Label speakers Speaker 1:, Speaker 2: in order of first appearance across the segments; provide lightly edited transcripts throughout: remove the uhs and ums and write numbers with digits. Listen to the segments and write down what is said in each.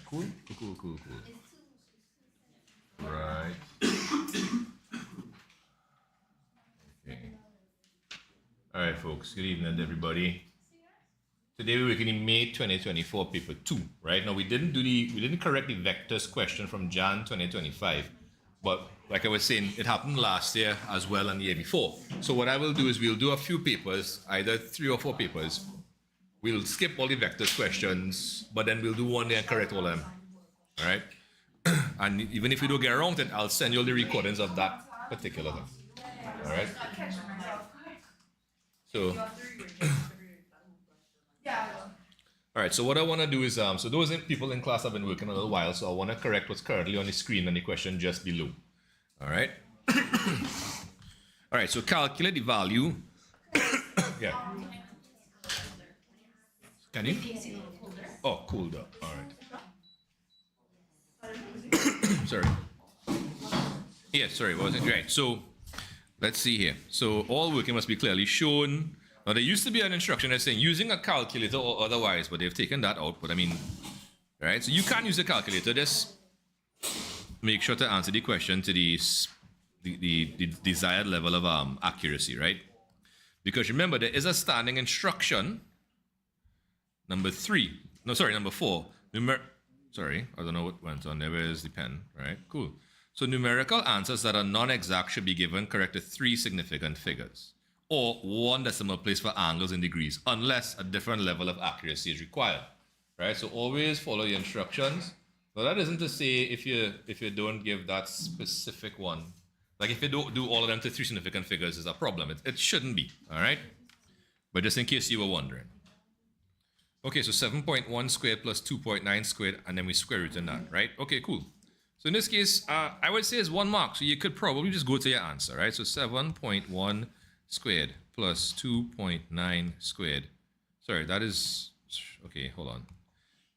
Speaker 1: Cool? Cool. Right. Okay. All right, folks. Good evening, everybody. Today we're working in May 2024, paper 2. Right now we didn't correct the vectors question from Jan 2025, but like I was saying, it happened last year as well and the year before. So what I will do is we'll do a few papers, either 3 or 4 papers. We'll skip all the vectors questions, but then we'll do one day and correct all of them. All right. And even if we don't get around it, I'll send you all the recordings of that particular thing. All right. So, all right. So what I want to do is, so those people in class have been working a little while, so I want to correct what's currently on the screen and the question just below. All right. All right. So calculate the value. Yeah. Can you? Oh, colder. All right. Sorry. Yeah, sorry, wasn't right. So let's see here. So all working must be clearly shown. Now there used to be an instruction that's saying using a calculator or otherwise, but they've taken that out. But I mean, right? So you can use a calculator. Just make sure to answer the question to the desired level of accuracy, right? Because remember, there is a standing instruction. Number 4. Sorry, I don't know what went on there. Where is the pen? Right, cool. So numerical answers that are non-exact should be given corrected 3 significant figures, or 1 decimal place for angles in degrees, unless a different level of accuracy is required. Right. So always follow the instructions. Now that isn't to say if you don't give that specific one, like if you don't do all of them to 3 significant figures is a problem. It shouldn't be. All right. But just in case you were wondering. Okay, so 7.1 squared plus 2.9 squared, and then we square root in that, right? Okay, cool. So in this case, I would say it's 1 mark, so you could probably just go to your answer, right? So 7.1 squared plus 2.9 squared. Sorry, that is, okay, hold on.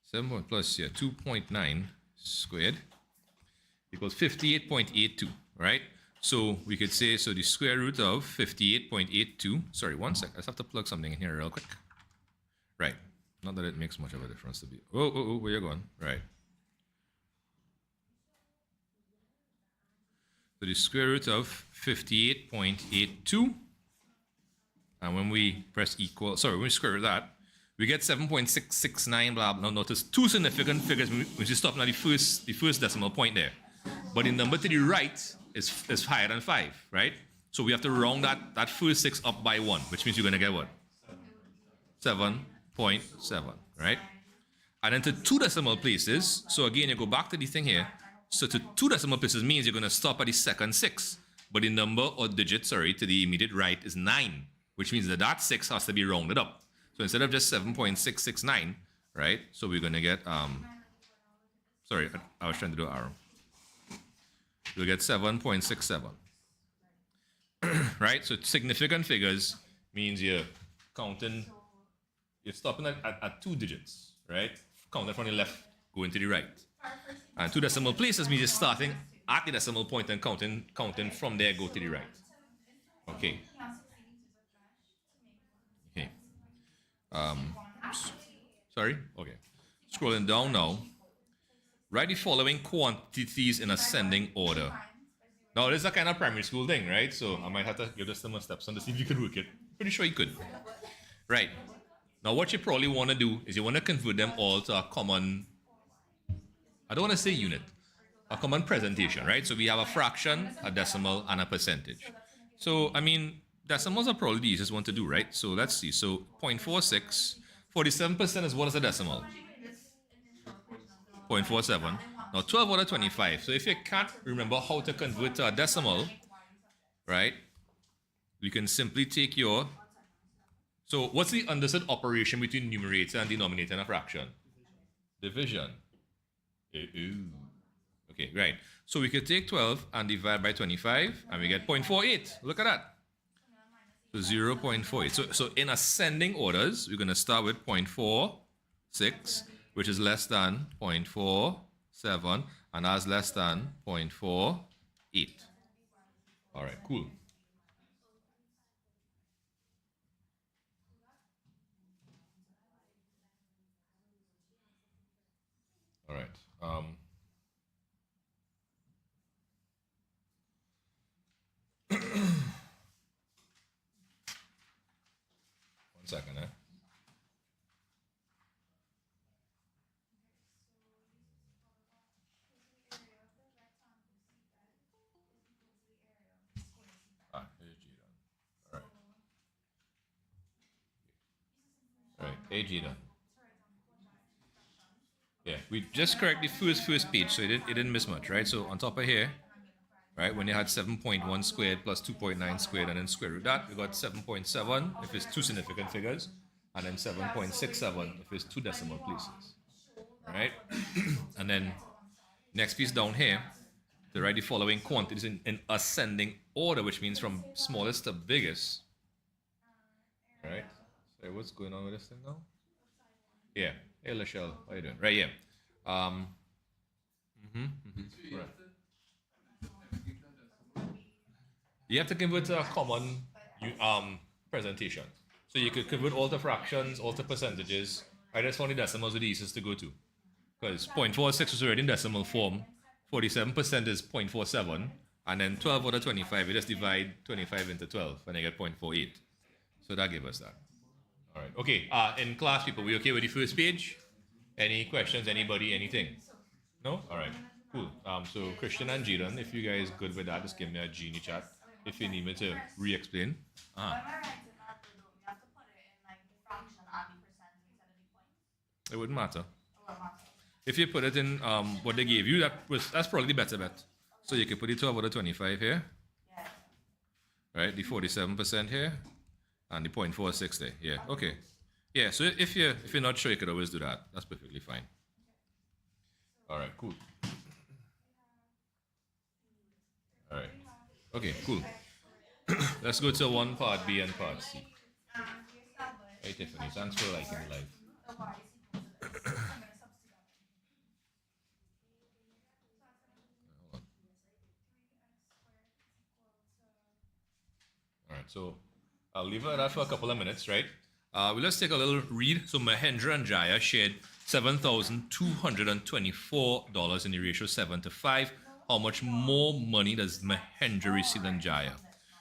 Speaker 1: 7 plus, 2.9 squared equals 58.82, right? So we could say, so the square root of 58.82, sorry, 1 sec, I just have to plug something in here real quick. Right. Not that it makes much of a difference to be. Oh, where you going? Right. So the square root of 58.82. And when we press equal, sorry, when we square root that, we get 7.669, blah, blah. Now notice 2 significant figures, which is stopping at the first decimal point there. But the number to the right is higher than 5, right? So we have to round that first 6 up by 1, which means you're going to get what? 7.7, right? And then to 2 decimal places, so again, you go back to the thing here. So to 2 decimal places means you're going to stop at the second 6. But the number or digit, sorry, to the immediate right is 9, which means that 6 has to be rounded up. So instead of just 7.669, right? So we're going to get, sorry, I was trying to do an arrow. We'll get 7.67, right? So significant figures means you're counting. You're stopping at 2 digits, right? Counting from the left, going to the right. And 2 decimal places means you're starting at the decimal point and counting from there, go to the right. Okay. Okay. Sorry? Okay. Scrolling down now. Write the following quantities in ascending order. Now, this is a kind of primary school thing, right? So I might have to give this some steps on to see if you could work it. Pretty sure you could. Right. Now, what you probably want to do is you want to convert them all to a common, I don't want to say unit, a common presentation, right? So we have a fraction, a decimal, and a percentage. So, I mean, decimals are probably the easiest one to do, right? So let's see. So 0.46, 47% is what is a decimal? 0.47. Now 12 out of 25. So if you can't remember how to convert to a decimal, right, we can simply take your, so what's the understood operation between numerator and denominator in a fraction? Division. Okay, right. So we could take 12 and divide by 25 and we get 0.48. Look at that. So 0.48. So in ascending orders, we're going to start with 0.46, which is less than 0.47, and that's less than 0.48. All right, cool. All right. 1 second, eh? Here's G done. All right, AG done. Yeah, we just correct the first page, so it didn't miss much, right? So on top of here, right, when you had 7.1 squared plus 2.9 squared and then square root that, we got 7.7 if it's two significant figures, and then 7.67 if it's two decimal places, right? And then next piece down here, to write the following quantities in ascending order, which means from smallest to biggest, right? So what's going on with this thing now? Yeah. Hey, Lachelle, how you doing? Right, yeah. Um, right. You have to convert to a common presentation. So you could convert all to fractions, all to percentages. I just found the decimals are the easiest to go to. Because 0.46 is already in decimal form, 47% is 0.47, and then 12 out of 25, you just divide 25 into 12, and you get 0.48. So that gave us that. All right. Okay. In class, people, we okay with the first page? Any questions? Anybody? Anything? No? All right. Cool. So Christian and Jiran, if you guys good with that, just give me a genie chat if you need me to re-explain. It wouldn't matter. If you put it in what they gave you, that's probably the better bet. So you could put the 12 out of 25 here, right? The 47% here, and the 0.46 there. Yeah. Okay. Yeah. So if you're not sure, you could always do that. That's perfectly fine. All right. Cool. All right. Okay. Cool. Let's go to one part B and part C. Hey Tiffany, thanks for liking the live. All right, so I'll leave it at that for a couple of minutes, right? We'll just take a little read. So Mahendra and Jaya shared $7,224 in the ratio 7-5. How much more money does Mahendra receive than Jaya?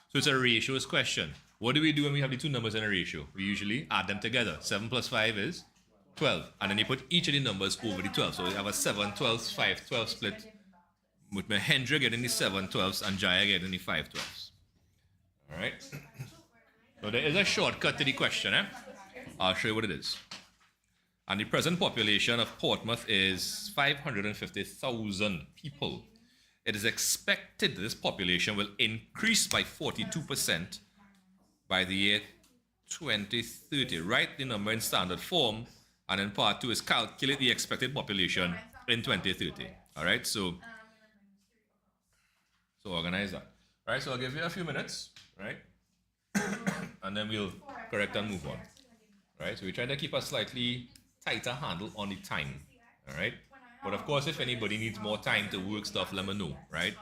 Speaker 1: So it's a ratios question. What do we do when we have the two numbers in a ratio? We usually add them together. 7 plus 5 is 12. And then you put each of the numbers over the 12. So we have a 7 12s, 5 12 split, with Mahendra getting the 7 12s and Jaya getting the 5 12s. All right? So there is a shortcut to the question, eh? I'll show you what it is. And the present population of Portsmouth is 550,000 people. It is expected that this population will increase by 42% by the year 2030. Write the number in standard form, and then part 2 is calculate the expected population in 2030. All right, so organize that. All right, so I'll give you a few minutes, right? And then we'll correct and move on. All right, so we try to keep a slightly tighter handle on the time. All right, but of course, if anybody needs more time to work stuff, let me know, right?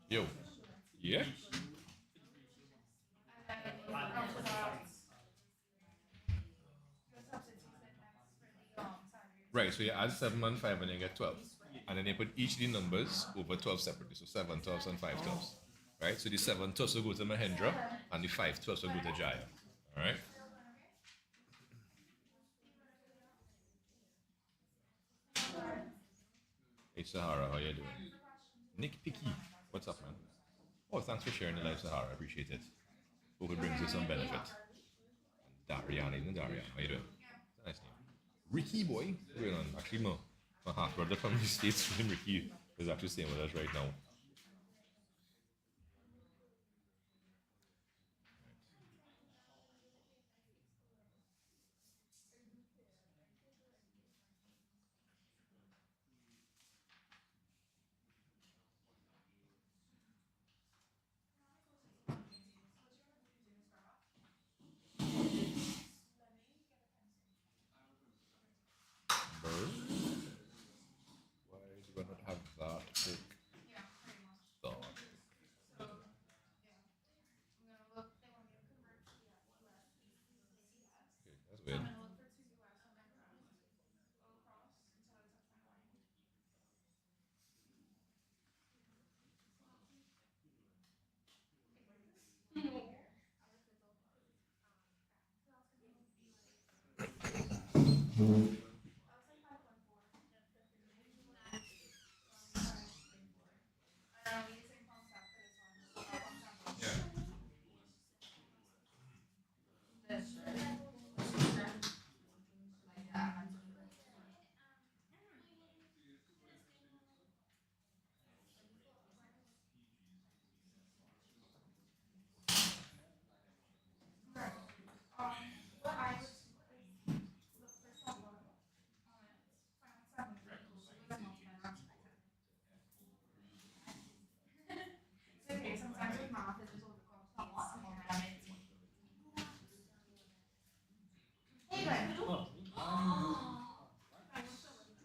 Speaker 1: Yo, yeah. Right, so you add 7 and 5 and you get 12. And then you put each of the numbers over 12 separately. So 7 12s and 5 12s. Right, so the 7 12s will go to Mahendra and the 5 12s will go to Jaya. All right. Hey Sahara, how you doing? Nick Picky, what's up, man? Oh, thanks for sharing the live, Sahara. I appreciate it. Hope it brings you some benefit. And Darian, isn't Darian? How you doing? It's a nice name. Ricky boy, what's going on? Actually, my half brother from the States, Ricky, is actually staying with us right now. Good.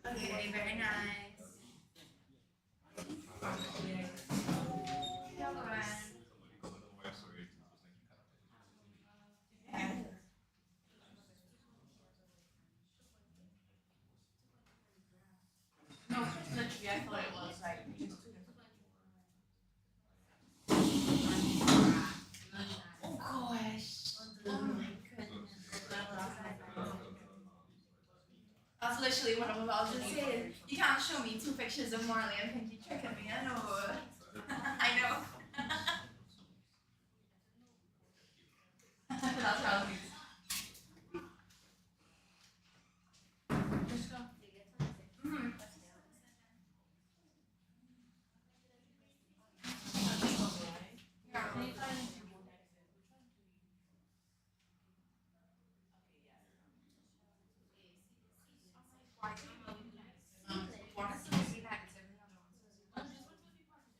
Speaker 2: Okay, very nice. No, literally, I thought it was like just two different. Oh gosh. Oh my goodness. That's literally what I'm about to say. You can't show me two pictures of Marley and think you're tricking me. I know. I know. That's how it is. Just go. Mhm. Yeah. One is supposed to be negative and the other one's supposed to be positive.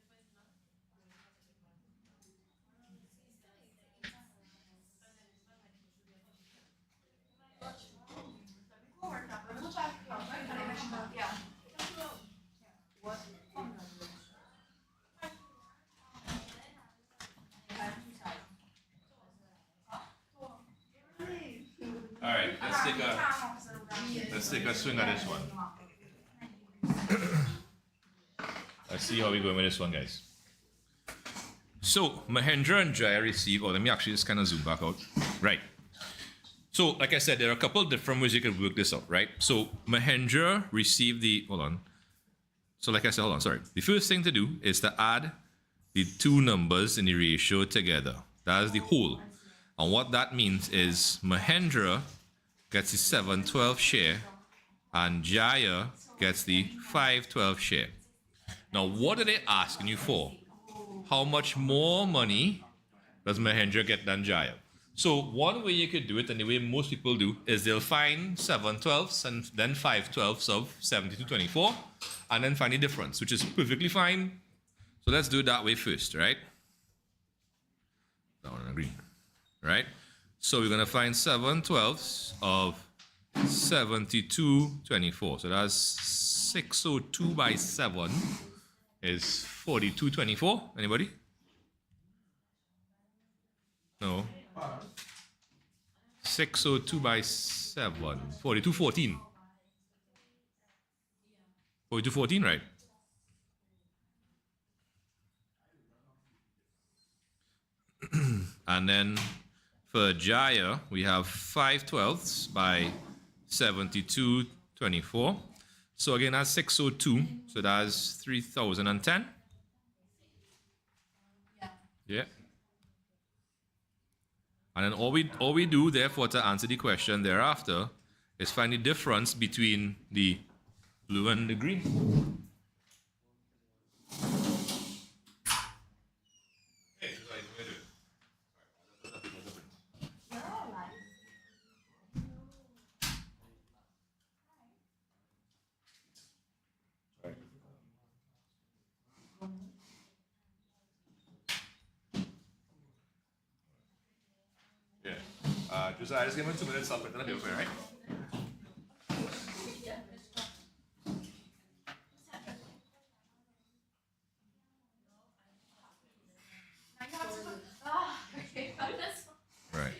Speaker 2: We'll work it out, but we'll check it out. Yeah. What?
Speaker 1: All right, let's take a swing at this one. Let's see how we go with this one, guys. So Mahendra and Jaya receive, or let me actually just kind of zoom back out. Right. So, like I said, there are a couple different ways you can work this out, right? So Mahendra received the, hold on. So like I said, hold on, sorry. The first thing to do is to add the two numbers in the ratio together. That is the whole. And what that means is Mahendra gets the 7/12 share and Jaya gets the 5/12 share. Now, what are they asking you for? How much more money does Mahendra get than Jaya? So one way you could do it, and the way most people do, is they'll find 7/12 and then 5/12 of 72/24, and then find the difference, which is perfectly fine. So let's do it that way first, right? That one in green, right? So we're gonna find 7/12 of 72/24. So that's 602 by 7 is 42/24. Anybody? No. 602 by 7. 42/14. 42/14, right? And then for Jaya, we have 5/12 by 72/24. So again, that's 602. So that's 3010. Yeah. And then all we do, therefore, to answer the question thereafter, is find the difference between the blue and the green. Yeah. Just give me 2 minutes. I'll put it on the over, right? Right.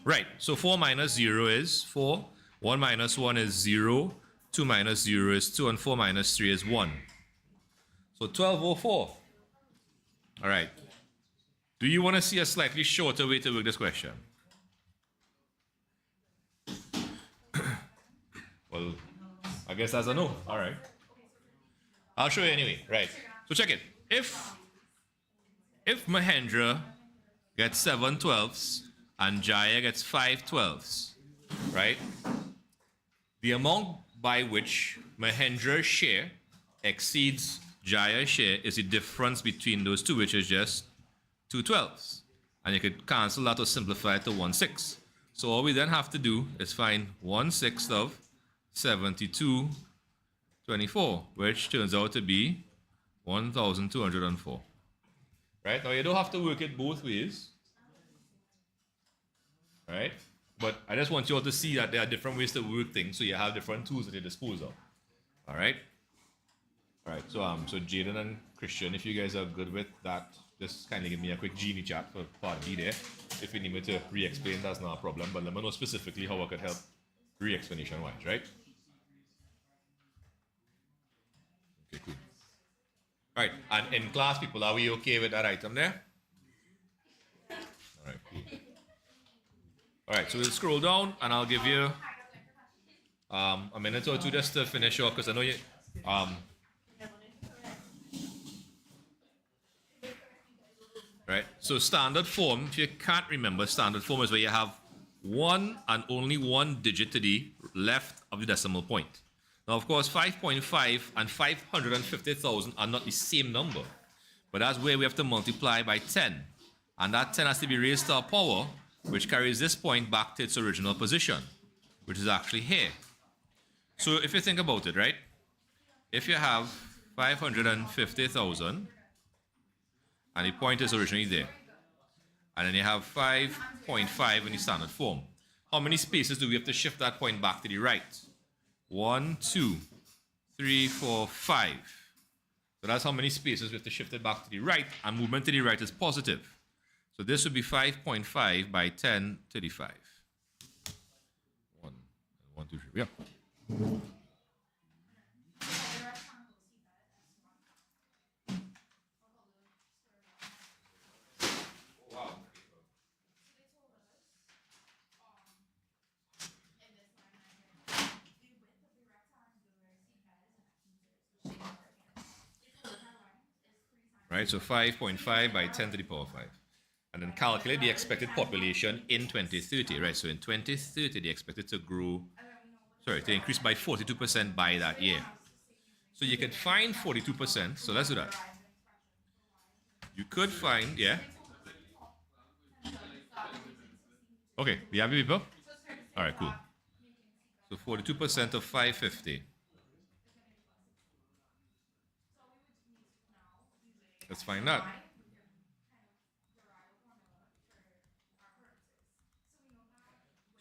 Speaker 1: Right, so 4 minus 0 is 4. 1 minus 1 is 0. 2 minus 0 is 2. And 4 minus 3 is 1. So 1204. All right. Do you want to see a slightly shorter way to work this question? Well, I guess that's a no. All right. I'll show you anyway. Right. So check it. If Mahendra gets 7 twelfths and Jaya gets 5 twelfths, right? The amount by which Mahendra's share exceeds Jaya's share is the difference between those two, which is just 2 twelfths. And you could cancel that or simplify it to 1/6. So all we then have to do is find 1/6 of 7224, which turns out to be 1,204. Right? Now you don't have to work it both ways. Right? But I just want you all to see that there are different ways to work things, so you have different tools at your disposal. All right? All right, so Jaden and Christian, if you guys are good with that, just kindly give me a quick Genie chat for part B there. If you need me to re-explain, that's not a problem, but let me know specifically how I could help re-explanation wise, right? Okay, cool. All right, and in class, people, are we okay with that item there? All right, cool. All right, so we'll scroll down, and I'll give you a minute or two just to finish off, because I know you... Right, so standard form, if you can't remember, standard form is where you have one and only one digit to the left of the decimal point. Now, of course, 5.5 and 550,000 are not the same number, but that's where we have to multiply by 10. And that 10 has to be raised to a power, which carries this point back to its original position, which is actually here. So if you think about it, right, if you have 550,000, and the point is originally there, and then you have 5.5 in the standard form, how many spaces do we have to shift that point back to the right? 1, 2, 3, 4, 5. So that's how many spaces we have to shift it back to the right, and movement to the right is positive. So this would be 5.5 by 10 to the 5. 1, 2, 3, yeah. Right, so 5.5 by 10 to the power 5. And then calculate the expected population in 2030, right? So in 2030, they expected to increase by 42% by that year. So you could find 42%, so let's do that. You could find, yeah? Okay, you have your people? All right, cool. So 42% of 550. Let's find that.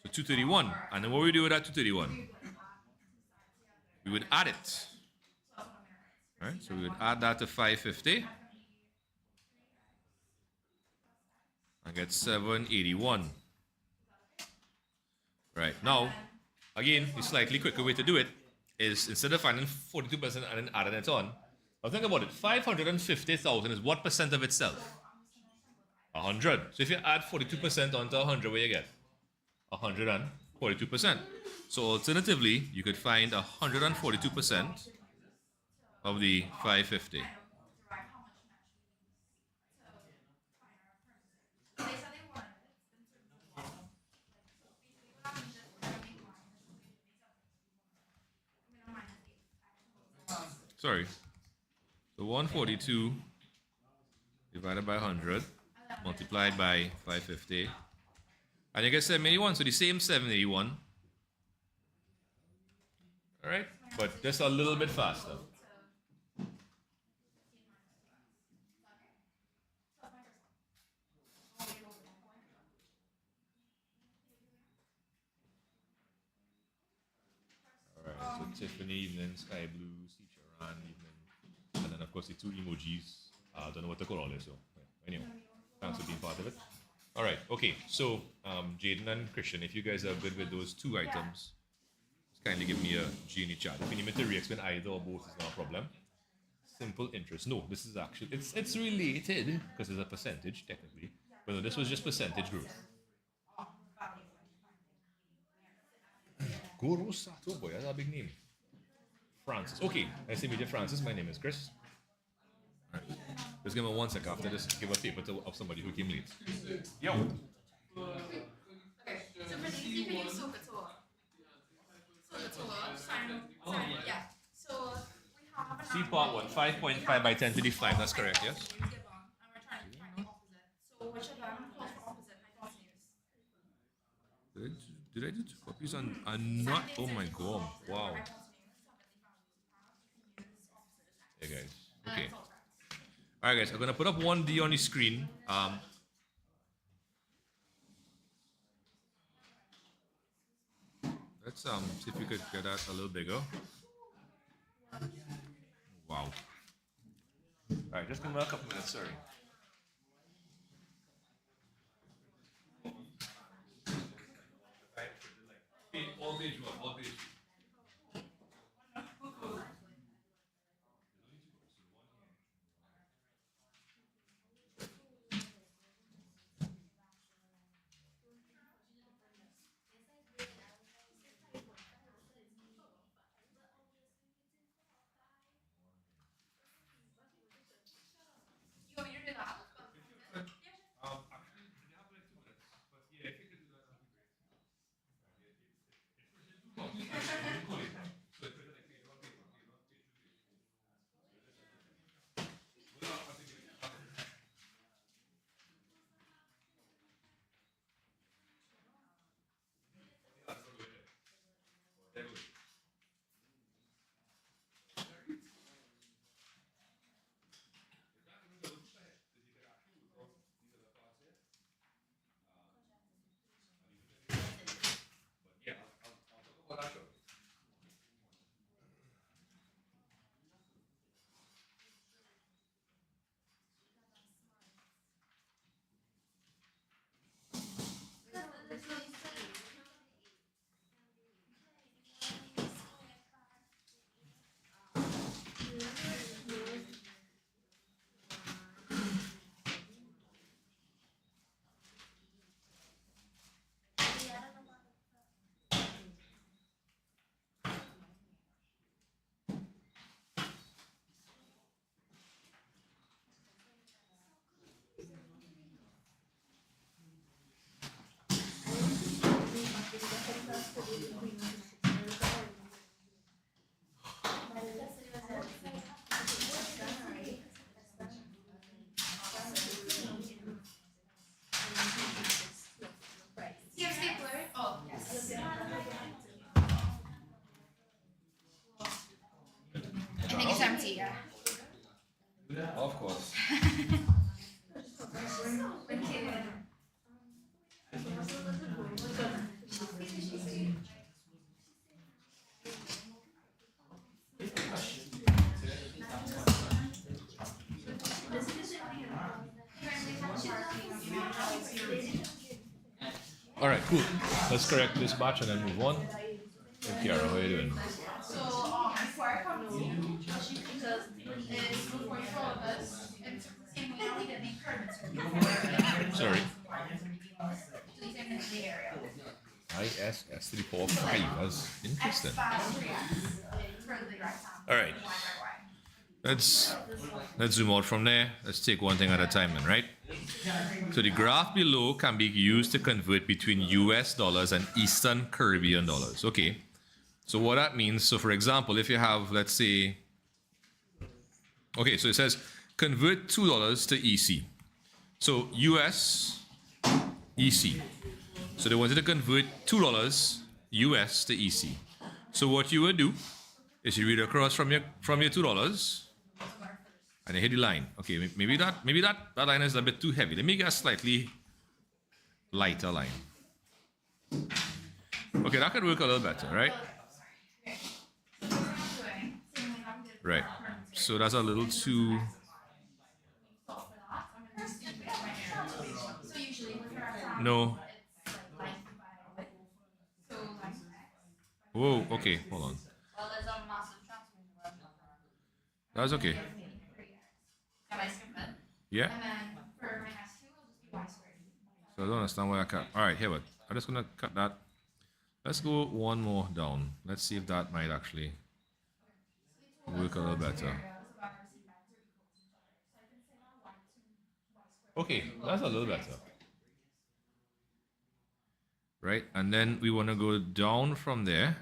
Speaker 1: So 231. And then what we do with that 231? We would add it. Right? So we would add that to 550. And get 781. Right. Now, again, the slightly quicker way to do it is instead of finding 42% and then adding it on, now think about it. 550,000 is what percent of itself? 100. So if you add 42% onto 100, what you get? 142%. So alternatively, you could find 142% of the 550. Sorry. So 142 divided by 100 multiplied by 550. And you get 781, so the same 781. All right? But just a little bit faster. All right, so Tiffany, evening, Sky Blue, Sicharan, evening. And then, of course, the two emojis. I don't know what to call all this, so anyway, thanks for being part of it. All right. Okay. So, Jaden and Christian, if you guys are good with those two items, just kindly give me a G in the chat. If you need me to re-explain either or both, is not a problem. Simple interest. No, this is actually it's related because it's a percentage technically, but no, this was just percentage growth. Guru Sato, boy, that's a big name. Francis. Okay, nice to meet you, Francis. My name is Chris. All right. Just give me 1 sec after this. Give a paper to of somebody who came late. Yo.
Speaker 2: Okay, so for these, you can use Sokator. Sokator, sign, yeah. So we have an
Speaker 1: C part 1, 5.5 by 10 to the 5. That's correct, yes?
Speaker 2: and we're trying to find the opposite. So which of them calls for opposite hypotenuse?
Speaker 1: Did I do two copies? I'm not. Oh my god. Wow. Hey guys. Okay. All right, guys. I'm gonna put up 1D on the screen. Let's see if we could get that a little bigger. Wow. All right, just give me a couple minutes. Sorry. All page one. All page.
Speaker 2: You want me to do that?
Speaker 1: Actually, they have like 2 minutes, but yeah, if you could do that, that'd be great. So it's like page one, page one, page one, page two, page four. Yeah, I'll talk about that shortly.
Speaker 2: You have stapler? Oh, yes. I think it's empty, yeah.
Speaker 1: Of course. All right, cool. Let's correct this batch and then move on. Hey, Kiara, how are you doing?
Speaker 2: So, before I come to you, because it's before you all of us, it's the same way we did the pyramids.
Speaker 1: Sorry.
Speaker 2: So these are in the area.
Speaker 1: ISS 345. That's interesting. All right. Let's zoom out from there. Let's take one thing at a time then, right? So the graph below can be used to convert between US dollars and Eastern Caribbean dollars. Okay. So what that means, so for example, if you have, let's say, okay, so it says convert $2 to EC. So US, EC. So they wanted to convert $2 US to EC. So what you would do is you read across from your $2 and you hit the line. Okay, maybe that line is a bit too heavy. Let me get a slightly lighter line. Okay, that could work a little better, right? Right. So that's a little too.
Speaker 2: So usually with our
Speaker 1: No.
Speaker 2: It's like life by so life X.
Speaker 1: Whoa, okay, hold on.
Speaker 2: Well, there's a massive transformation.
Speaker 1: That's okay.
Speaker 2: Can I skip it?
Speaker 1: Yeah.
Speaker 2: And then for my S2, it'll just be y squared.
Speaker 1: So I don't understand why I cut. All right, here we. I'm just gonna cut that. Let's go one more down. Let's see if that might actually work a little better. Okay, that's a little better. Right, and then we want to go down from there.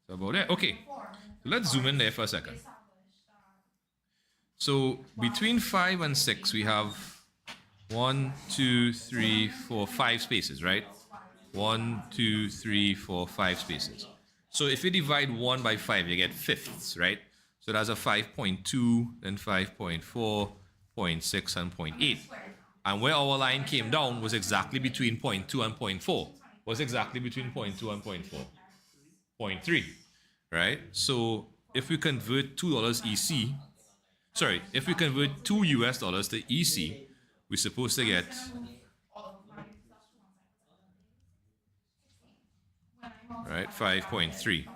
Speaker 1: So about there. Okay, let's zoom in there for a second. So between 5 and 6, we have 1, 2, 3, 4, 5 spaces, right? 1, 2, 3, 4, 5 spaces. So if you divide 1 by 5, you get fifths, right? So that's a 5.2, then 5.4, 0.6, and 0.8. And where our line came down was exactly between 0.2 and 0.4. Was exactly between 0.2 and 0.4. 0.3, right? So if we convert $2 EC, sorry, if we convert 2 US dollars to EC, we're supposed to get right 5.3.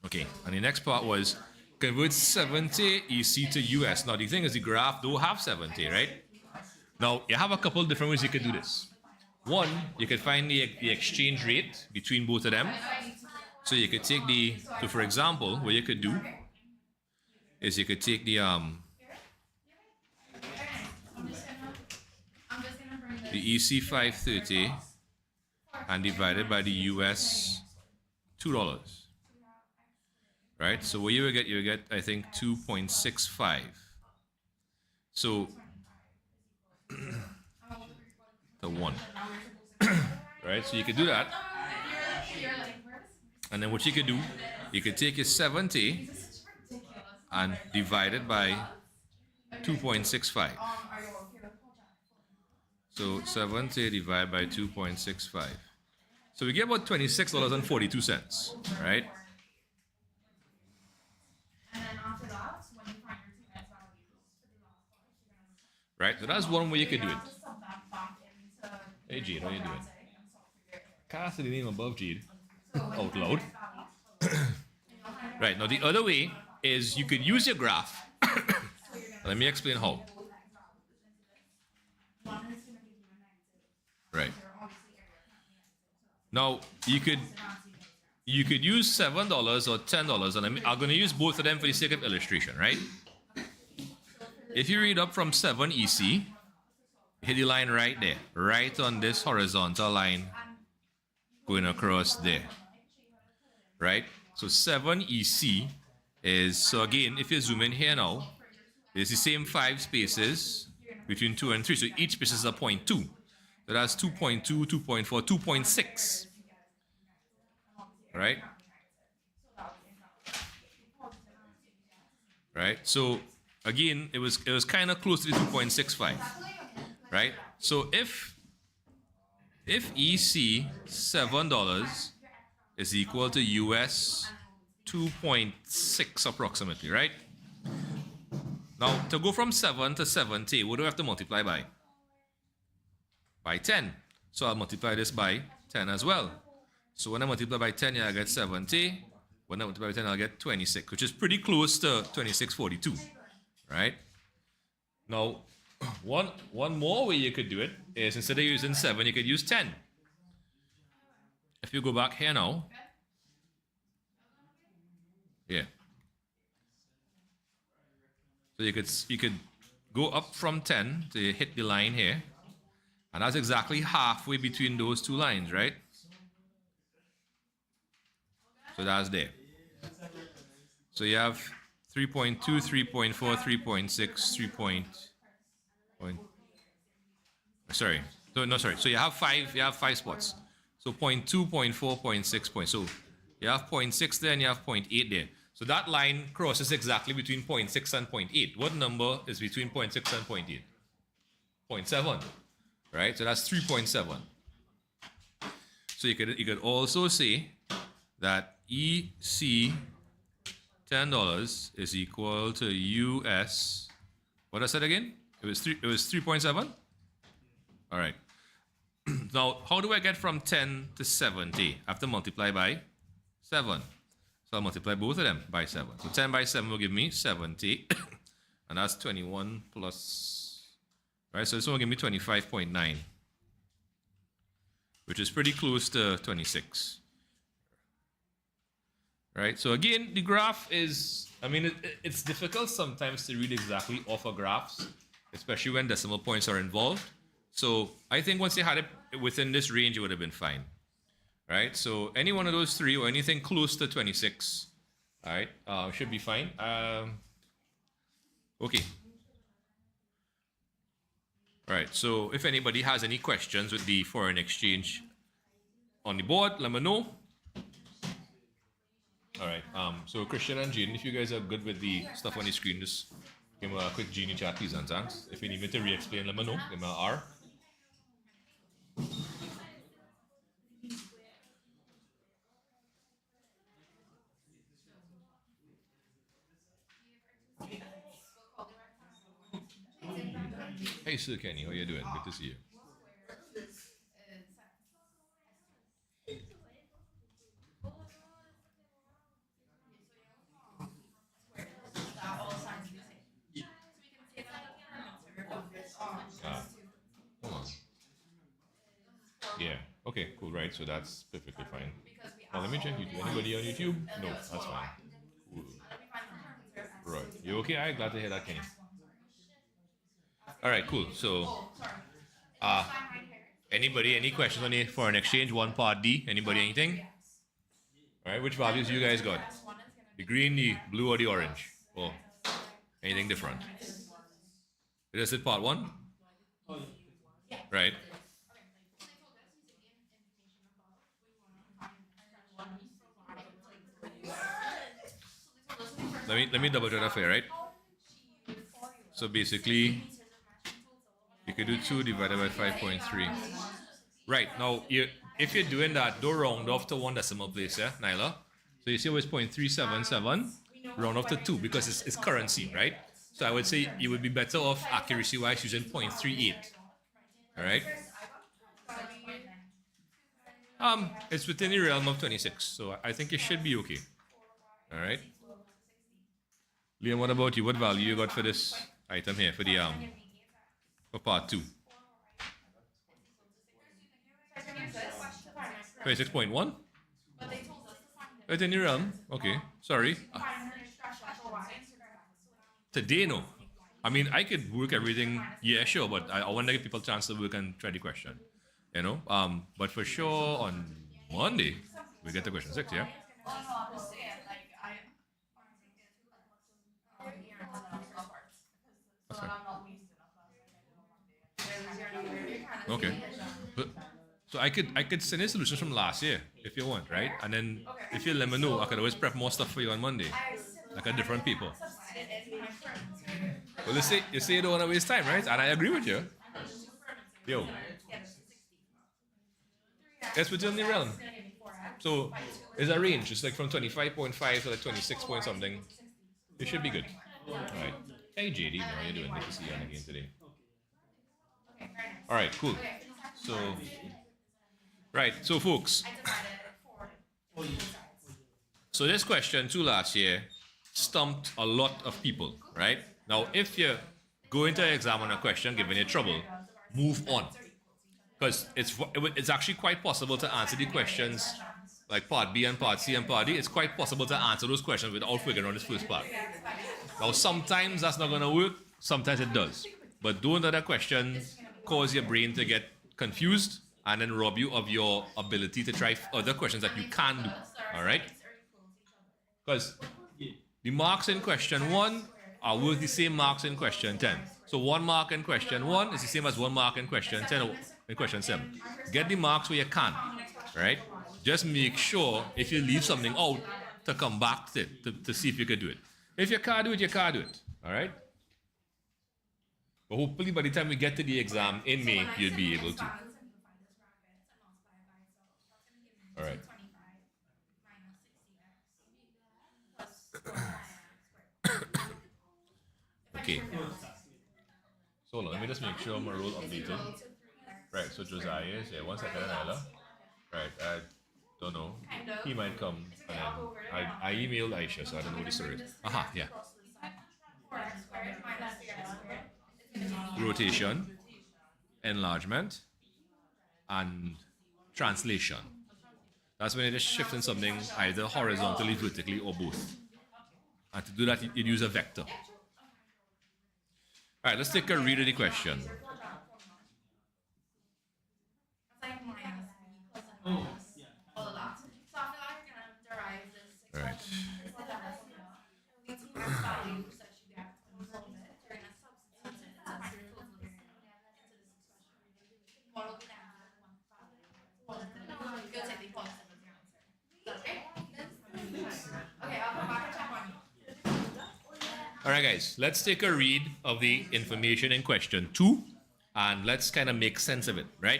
Speaker 1: Okay, and the next part was convert 70 EC to US. Now the thing is the graph don't have 70, right? Now you have a couple different ways you could do this. One, you could find the exchange rate between both of them. So you could take so for example, what you could do is you could take the EC 530 and divide it by the US $2. Right? So what you will get, I think 2.65. So the 1. Right? So you could do that. And then what you could do, you could take your 70 and divide it by 2.65. So 70 divided by 2.65. So we get about $26.42, right? Right, so that's one way you could do it. Hey Jade, how you doing? Cast the name above Jade out loud. Right, now the other way is you could use your graph. Let me explain how. Right. Now you could use $7 or $10, and I'm going to use both of them for the sake of illustration, right? If you read up from 7 EC, hit the line right there, right on this horizontal line going across there, right? So 7 EC is, so again, if you zoom in here now, it's the same 5 spaces between 2 and 3, so each space is a 0.2. So that's 2.2, 2.4, 2.6, right? Right, so again, it was kind of close to the 2.65, right? So if EC $7 is equal to US 2.6 approximately, right? Now to go from 7 to 70, what do we have to multiply by? By 10. So I'll multiply this by 10 as well. So when I multiply by 10, yeah, I get 70. When I multiply by 10, I'll get 26, which is pretty close to 26.42. Right? Now, one more way you could do it is instead of using 7, you could use 10. If you go back here now, yeah. So you could go up from 10 to hit the line here, and that's exactly halfway between those two lines, right? So that's there. So you have 3.2, 3.4, 3.6, 3. Sorry. No, sorry. So you have 5 spots. So 0.2, 0.4, 0.6. So you have 0.6 there and you have 0.8 there. So that line crosses exactly between 0.6 and 0.8. What number is between 0.6 and 0.8? 0.7. Right? So that's 3.7. So you could also say that EC $10 is equal to US What I said again? It was 3.7? All right. Now, how do I get from 10 to 70? I have to multiply by 7. So I'll multiply both of them by 7. So 10 by 7 will give me 70. And that's 21 plus, right? So this one will give me 25.9, which is pretty close to 26. Right? So again, the graph is, I mean, it's difficult sometimes to read exactly off of graphs, especially when decimal points are involved. So I think once you had it within this range, it would have been fine. Right? So any one of those three or anything close to 26, all right, should be fine. Okay. All right. So if anybody has any questions with the foreign exchange on the board, let me know. All right. So Christian and Jaden, if you guys are good with the stuff on the screen, just give me a quick Genie chat, please, and thanks. If you need me to re-explain, let me know. Give me an R. Hey, Sir Kenny, how you doing? Good to see you. Hold on. Yeah. Okay, cool, right? So that's perfectly fine. Now let me check YouTube. Anybody on YouTube? No, that's fine. Cool. Right. You okay? I'm glad to hear that, Kenny. All right, cool. So, anybody, any questions on the foreign exchange? One part D. Anybody, anything? All right, which values you guys got? The green, the blue, or the orange? Or anything different? Is it part one? Right. Let me double check that for you, right? So basically, you could do 2 divided by 5.3. Right, now, if you're doing that, don't round off to one decimal place, yeah, Nyla? So you see where it's 0.377, round off to 2 because it's currency, right? So I would say you would be better off accuracy-wise using 0.38. All right? It's within the realm of 26, so I think it should be okay. All right? Liam, what about you? What value you got for this item here, for the for part 2? 26.1? Within the realm? Okay, sorry. Today, no. I mean, I could work everything, yeah, sure, but I want to give people a chance to work and try the question. You know? But for sure, on Monday, we get to question 6, yeah? That's fine. Okay. So I could send you solutions from last year if you want, right? And then if you let me know, I could always prep more stuff for you on Monday, like a different people. Well, you say you don't want to waste time, right? And I agree with you. Yo, that's within the realm. So it's a range. It's like from 25.5 to like 26 point something. You should be good. All right. Hey JD, how are you doing? Good to see you on again today. All right, cool. So, right, so folks. So this question too last year stumped a lot of people, right? Now, if you go into an exam on a question giving you trouble, move on. Because it's actually quite possible to answer the questions like part B and part C and part D. It's quite possible to answer those questions without figuring out this first part. Now, sometimes that's not going to work. Sometimes it does. But don't let that question cause your brain to get confused and then rob you of your ability to try other questions that you can do. All right? Because the marks in question 1 are worth the same marks in question 10. So 1 mark in question 1 is the same as 1 mark in question 10 or in question 7. Get the marks where you can. Right? Just make sure if you leave something out to come back to it, to see if you can do it. If you can't do it, you can't do it. All right? But hopefully by the time we get to the exam in May, you'll be able to. All right. Okay. So hold on, let me just make sure my role updated. Right, so Josiah is here. 1 second, Nyla. Right, I don't know. He might come. And then I emailed Aisha, so I don't know what the story is. Aha, yeah. Rotation, enlargement, and translation. That's when you're just shifting something either horizontally, vertically, or both. And to do that, you use a vector. All right, let's take a read of the question. Right. All right, guys, let's take a read of the information in question 2 and let's kind of make sense of it, right?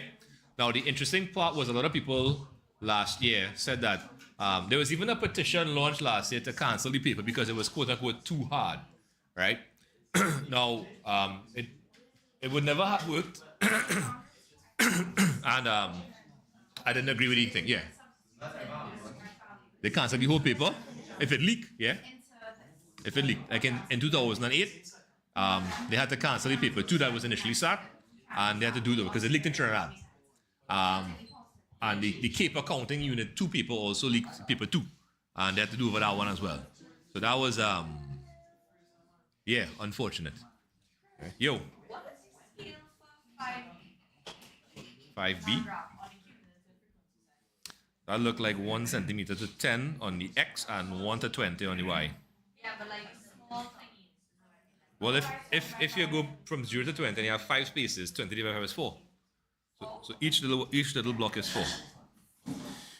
Speaker 1: Now, the interesting part was a lot of people last year said that there was even a petition launched last year to cancel the paper because it was quote unquote too hard, right? Now, it would never have worked. And I didn't agree with anything, yeah. They canceled the whole paper if it leaked, yeah. If it leaked, like in 2008, they had to cancel the paper 2 that was initially sat, and they had to do it because it leaked in Trinidad. And the Cape Accounting Unit 2 paper also leaked paper 2, and they had to do over that one as well. So that was, yeah, unfortunate. Right. Yo. 5B. That looked like 1 centimeter to 10 on the X and 1 to 20 on the Y.
Speaker 2: Yeah, but like small thingies.
Speaker 1: Well, if you go from 0 to 20 and you have 5 spaces, 20 divided by 5 is 4. So each little block is 4.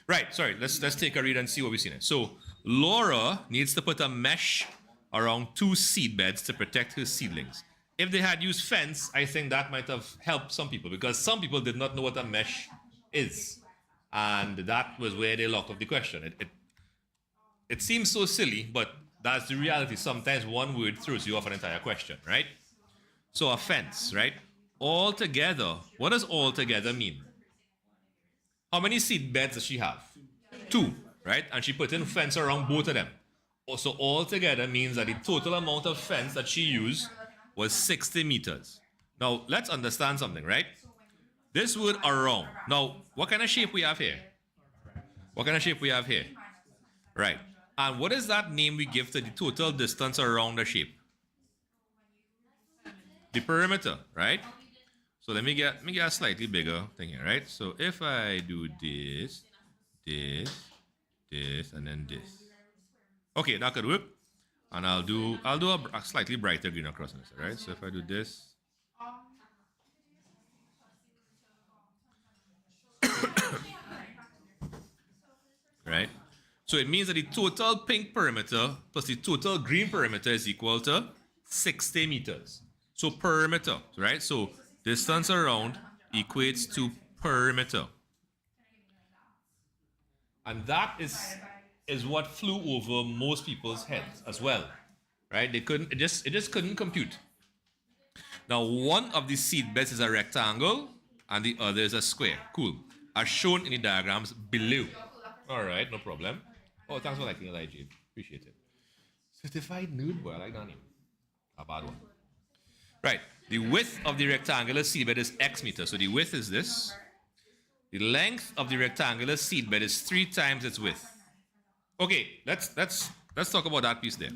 Speaker 1: Right, sorry, let's take a read and see what we've seen. So Laura needs to put a mesh around 2 seed beds to protect her seedlings. If they had used fence, I think that might have helped some people because some people did not know what a mesh is. And that was where they locked up the question. It seems so silly, but that's the reality. Sometimes one word throws you off an entire question, right? So a fence, right? Altogether, what does altogether mean? How many seed beds does she have? 2, right? And she put in fence around both of them. So altogether means that the total amount of fence that she used was 60 meters. Now, let's understand something, right? This word around. Now, what kind of shape we have here? What kind of shape we have here? Right. And what is that name we give to the total distance around the shape? The perimeter, right? So let me get a slightly bigger thing here, right? So if I do this, and then this. Okay, that could work. And I'll do a slightly brighter green across on this, right? So if I do this. Right? So it means that the total pink perimeter plus the total green perimeter is equal to 60 meters. So perimeter, right? So distance around equates to perimeter. And that is what flew over most people's heads as well. Right? They couldn't, it just couldn't compute. Now, one of the seed beds is a rectangle and the other is a square. Cool. As shown in the diagrams below. All right, no problem. Oh, thanks for liking it, IG. Appreciate it. Certified nude boy, I like that name. A bad one. Right, the width of the rectangular seedbed is X meters. So the width is this. The length of the rectangular seedbed is 3 times its width. Okay, let's talk about that piece there.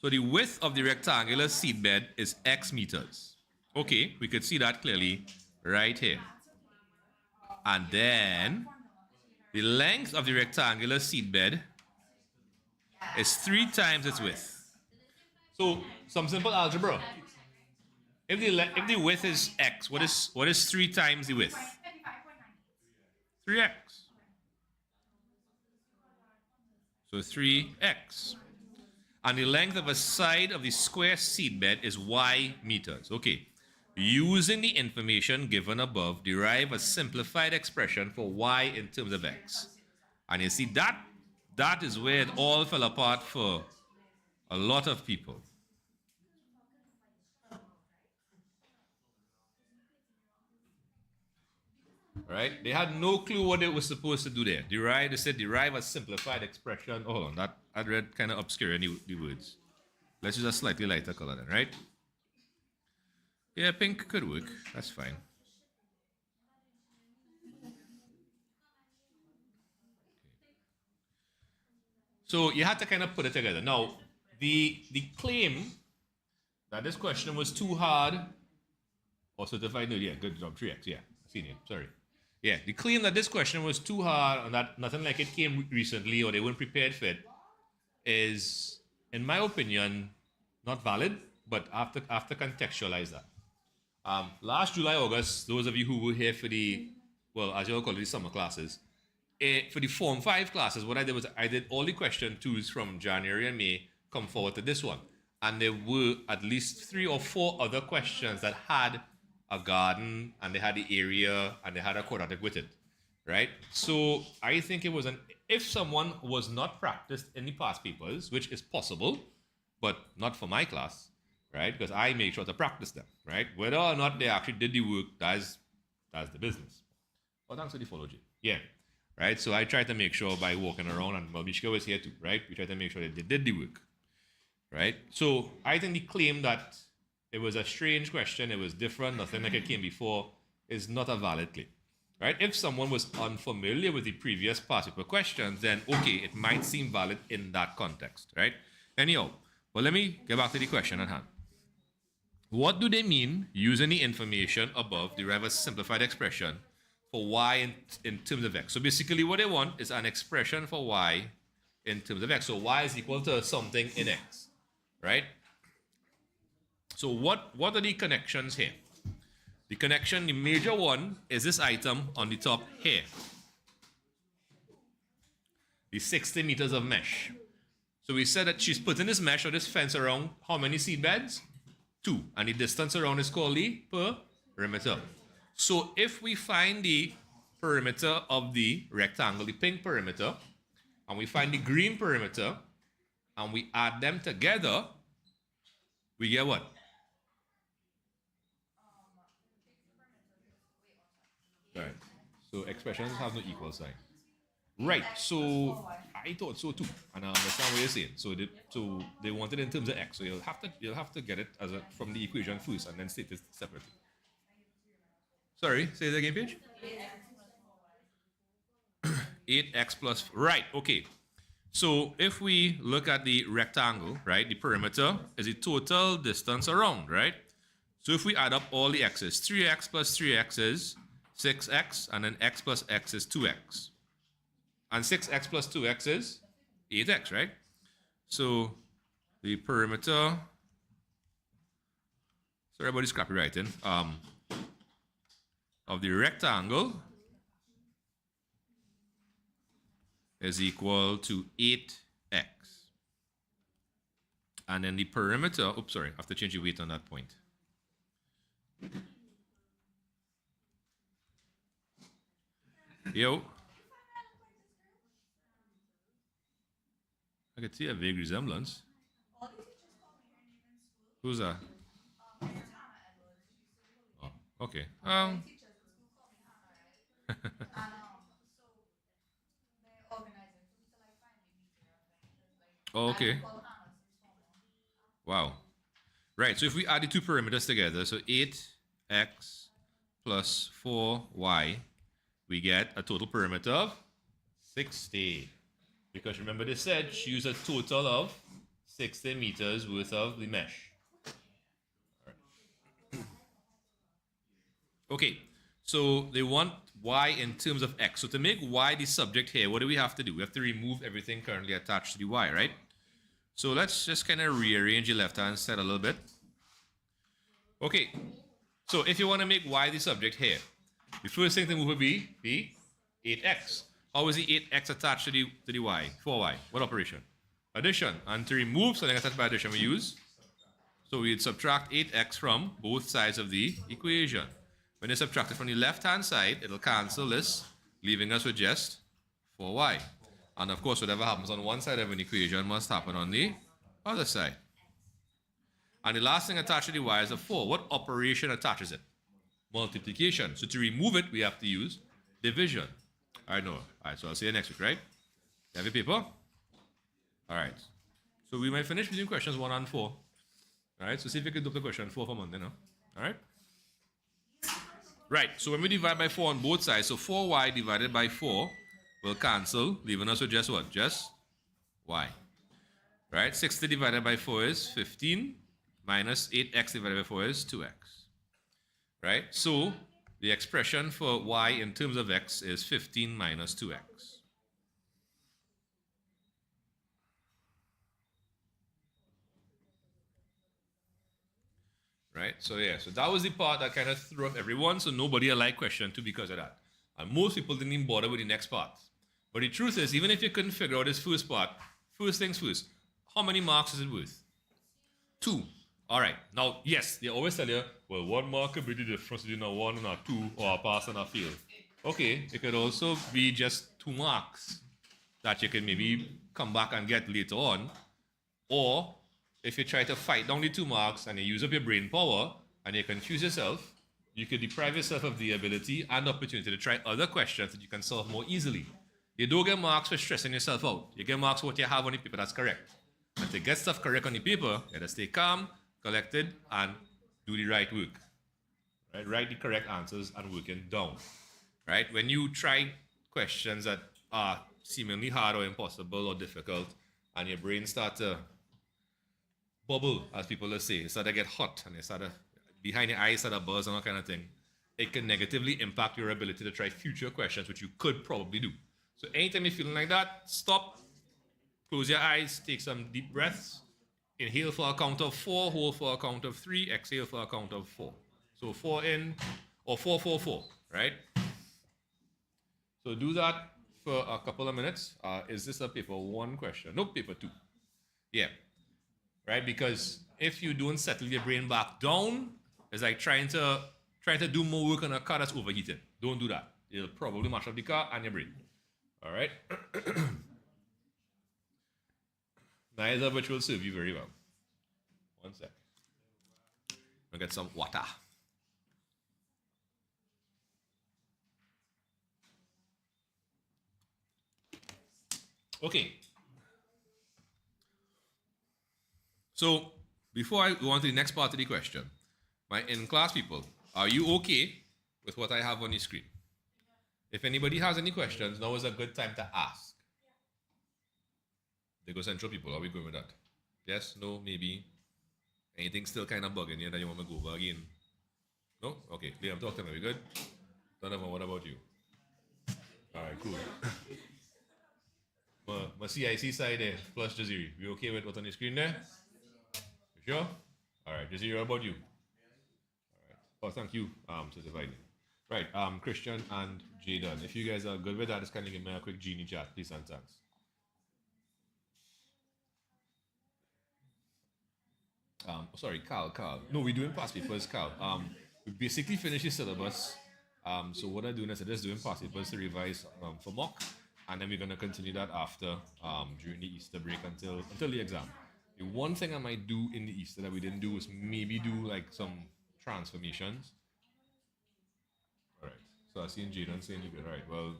Speaker 1: So the width of the rectangular seedbed is X meters. Okay, we could see that clearly right here. And then the length of the rectangular seedbed is 3 times its width. So some simple algebra. If the width is X, what is 3 times the width? 3x. So 3x. And the length of a side of the square seedbed is Y meters. Okay. Using the information given above, derive a simplified expression for Y in terms of X. And you see, that is where it all fell apart for a lot of people. Right? They had no clue what they were supposed to do there. Derive, they said derive a simplified expression. Oh, hold on, that I read kind of obscure the words. Let's use a slightly lighter color then, right? Yeah, pink could work. That's fine. So you had to kind of put it together. Now, the claim that this question was too hard or certified, no, yeah, good job, 3x, yeah, seen it, sorry. Yeah, the claim that this question was too hard and that nothing like it came recently or they weren't prepared for it is, in my opinion, not valid, but after contextualize that. Last July, August, those of you who were here for the, well, as you all call it, the summer classes, for the Form 5 classes, what I did was I did all the question 2s from January and May come forward to this one. And there were at least 3 or 4 other questions that had a garden and they had the area and they had a quadratic with it, right? So I think it was if someone was not practiced in the past papers, which is possible, but not for my class, right? Because I make sure to practice them, right? Whether or not they actually did the work, that's the business. Oh, thanks for the follow, G. Yeah, right? So I try to make sure by walking around, and well, Mishka was here too, right? We try to make sure that they did the work, right? So I think the claim that it was a strange question, it was different, nothing like it came before, is not a valid claim, right? If someone was unfamiliar with the previous past paper questions, then okay, it might seem valid in that context, right? Anyhow, well, let me get back to the question at hand. What do they mean using the information above derive a simplified expression for y in terms of x? So basically what they want is an expression for y in terms of x. So y is equal to something in x, right? So what are the connections here? The connection, the major one, is this item on the top here. The 60 meters of mesh. So we said that she's putting this mesh or this fence around how many seed beds? 2. And the distance around is called the perimeter. So if we find the perimeter of the rectangle, the pink perimeter, and we find the green perimeter, and we add them together, we get what? Right. So expressions have no equal sign. Right. So I thought so too, and I understand what you're saying. So they want it in terms of x. So you'll have to get it as from the equation first, and then state it separately. Sorry, say that again, Paige. 8x plus, right, okay. So if we look at the rectangle, right, the perimeter is the total distance around, right? So if we add up all the x's, 3x plus 3x is 6x, and then x plus x is 2x. And 6x plus 2x is 8x, right? So the perimeter, sorry about the scrappy writing, of the rectangle is equal to 8x. And then the perimeter, oops, sorry, I have to change the weight on that point. Yo. I could see a vague resemblance. Who's that? Oh, okay. Oh, okay. Wow. Right, so if we add the two perimeters together, so 8x plus 4y, we get a total perimeter of 60. Because remember they said choose a total of 60 meters worth of the mesh. Right. Okay, so they want y in terms of x. So to make y the subject here, what do we have to do? We have to remove everything currently attached to the y, right? So let's just kind of rearrange the left-hand side a little bit. Okay, so if you want to make y the subject here, the first thing to move would be the 8x. How is the 8x attached to the y? 4y. What operation? Addition. And to remove something attached by addition, we use? So we'd subtract 8x from both sides of the equation. When you subtract it from the left-hand side, it'll cancel this, leaving us with just 4y. And of course, whatever happens on one side of an equation must happen on the other side. And the last thing attached to the y is a 4. What operation attaches it? Multiplication. So to remove it, we have to use division. All right, Noah. All right, so I'll see you next week, right? You have your paper? All right. So we might finish between questions 1 and 4. All right, so see if you can do the question 4 for Monday now. All right? Right, so when we divide by 4 on both sides, so 4y divided by 4 will cancel, leaving us with just what? Just y. Right, 60 divided by 4 is 15, minus 8x divided by 4 is 2x. Right, so the expression for y in terms of x is 15 minus 2x. Right, so yeah, so that was the part that kind of threw off everyone, so nobody liked question 2 because of that. And most people didn't even bother with the next part. But the truth is, even if you couldn't figure out this first part, first things first, how many marks is it worth? 2. All right. Now, yes, they always tell you, well, 1 mark could be the difference between a 1 and a 2 or a pass and a fail. Okay, it could also be just 2 marks that you can maybe come back and get later on. Or if you try to fight down the 2 marks and you use up your brain power and you confuse yourself, you could deprive yourself of the ability and opportunity to try other questions that you can solve more easily. You don't get marks for stressing yourself out. You get marks for what you have on the paper that's correct. And to get stuff correct on the paper, you have to stay calm, collected, and do the right work. Right? Write the correct answers and working down. Right? When you try questions that are seemingly hard or impossible or difficult, and your brain starts to bubble, as people will say, it starts to get hot, and it starts to, behind your eyes start to buzz and all kind of thing, it can negatively impact your ability to try future questions, which you could probably do. So anytime you're feeling like that, stop, close your eyes, take some deep breaths, inhale for a count of 4, hold for a count of 3, exhale for a count of 4. So 4 in, or 4, 4, 4, right? So do that for a couple of minutes. Is this a paper 1 question? No, paper 2. Yeah, right? Because if you don't settle your brain back down, it's like trying to do more work on a car that's overheated. Don't do that. It'll probably mash up the car and your brain. All right? Neither of which will serve you very well. 1 sec. I'll get some water. Okay. So, before I go on to the next part of the question, my in-class people, are you okay with what I have on the screen? If anybody has any questions, now is a good time to ask. They go Central people, are we going with that? Yes, no, maybe. Anything still kind of bugging you that you want me to go over again? No? Okay, Liam, talk to me. We good? Donovan, what about you? All right, cool. My CIC side there, plus Jaziri. We okay with what's on the screen there? You sure? All right, Jaziri, how about you? All right. Oh, thank you, certified. Right, Christian and Jaden. If you guys are good with that, just kind of give me a quick genie chat, please and thanks. Sorry, Carl. No, we're doing past papers, Carl. We basically finished the syllabus. So what I'm doing is I'm just doing past papers to revise for mock, and then we're gonna continue that after during the Easter break until the exam. The one thing I might do in the Easter that we didn't do is maybe do like some transformations. All right. So I seen Jaden saying you good. All right. Well,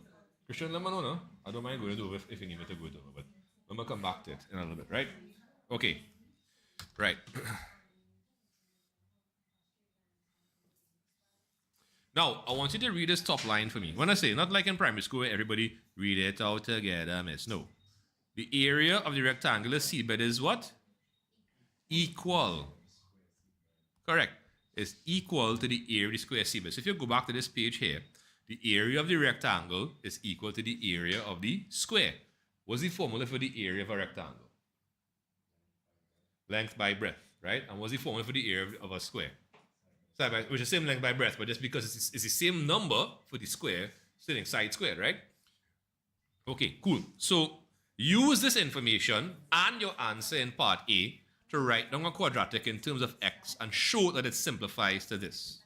Speaker 1: Christian, let me know. No? I don't mind going it over if you need me to go it over, but I'm gonna come back to it in a little bit, right? Okay. Right. Now, I want you to read this top line for me. When I say, not like in primary school where everybody read it out together, miss. No. The area of the rectangular seabed is what? Equal. Correct. It's equal to the area of the square seabed. So if you go back to this page here, the area of the rectangle is equal to the area of the square. What's the formula for the area of a rectangle? Length by breadth, right? And what's the formula for the area of a square? So which is the same length by breadth, but just because it's the same number for the square, sitting side squared, right? Okay, cool. So use this information and your answer in part A to write down a quadratic in terms of x and show that it simplifies to this.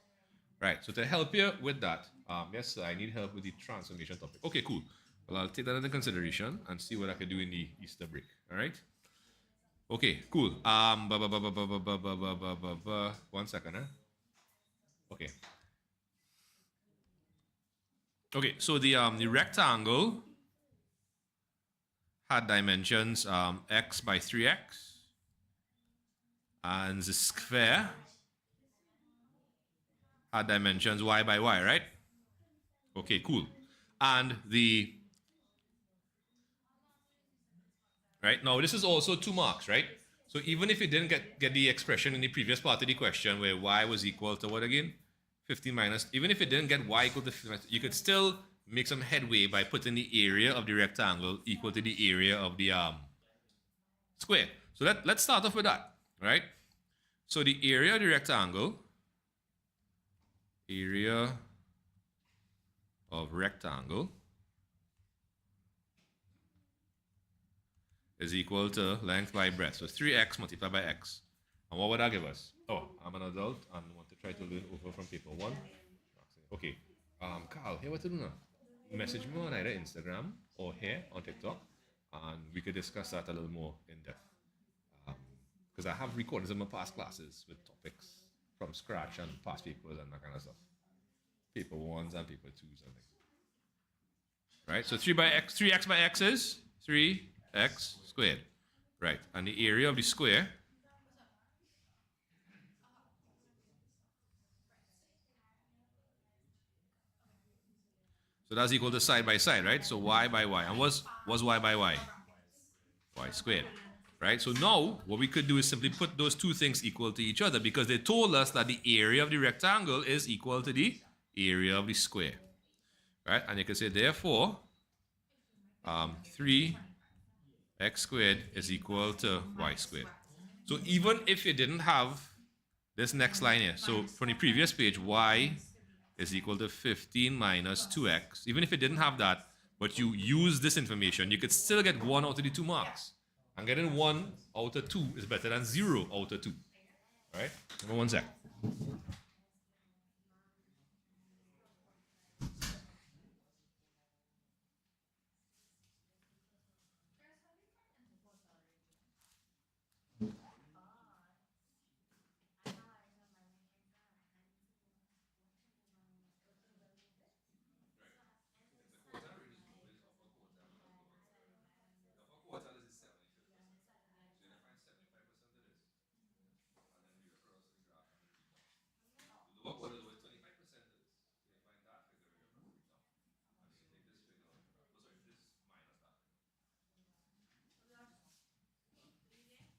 Speaker 1: Right, so to help you with that, yes, I need help with the transformation topic. Okay, cool. Well, I'll take that into consideration and see what I can do in the Easter break. All right? Okay, cool. 1 second, huh? Okay. Okay, so the rectangle had dimensions x by 3x, and the square had dimensions y by y, right? Okay, cool. And right now this is also 2 marks, right? So even if you didn't get the expression in the previous part of the question where y was equal to what again? 15 minus, even if you didn't get y equal to 15, you could still make some headway by putting the area of the rectangle equal to the area of the square. So let's start off with that, right? So the area of the rectangle, area of rectangle is equal to length by breadth. So 3x multiplied by x. And what would that give us? Oh, I'm an adult and want to try to learn over from paper 1. Okay. Carl, here what to do now? Message me on either Instagram or here on TikTok, and we could discuss that a little more in depth. Because I have recordings of my past classes with topics from scratch and past papers and that kind of stuff. Paper 1s and paper 2s and things. Right? So 3x by x is 3x squared. Right. And the area of the square so that's equal to side by side, right? So y by y. And what's y by y? Y squared. Right? So now what we could do is simply put those two things equal to each other because they told us that the area of the rectangle is equal to the area of the square. Right? And you can say therefore 3x squared is equal to y squared. So even if you didn't have this next line here, so from the previous page, y is equal to 15 minus 2x. Even if you didn't have that, but you use this information, you could still get 1 out of the 2 marks. And getting 1 out of 2 is better than 0 out of 2. All right? Give me 1 sec.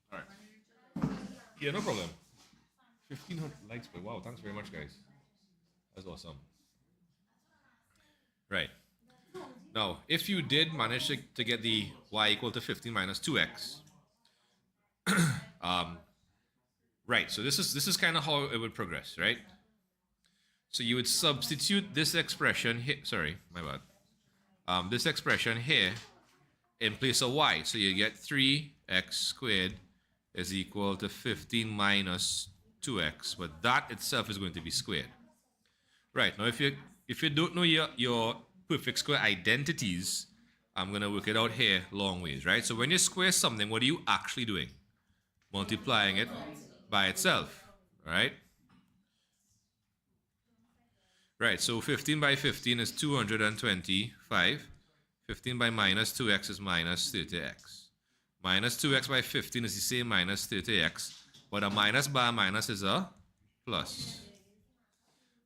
Speaker 1: All right. Yeah, no problem. 1,500 likes, but wow, thanks very much, guys. That's awesome. Right. Now, if you did manage to get the y equal to 15 minus 2x, right, so this is kind of how it would progress, right? So you would substitute this expression here, sorry, my bad. This expression here in place of y. So you get 3x squared is equal to 15 minus 2x, but that itself is going to be squared. Right, now if you don't know your perfect square identities, I'm going to work it out here long ways, right? So when you square something, what are you actually doing? Multiplying it by itself, right? Right, so 15 by 15 is 225. 15 by minus 2x is minus 30x. Minus 2x by 15 is the same minus 30x, but a minus by a minus is a plus.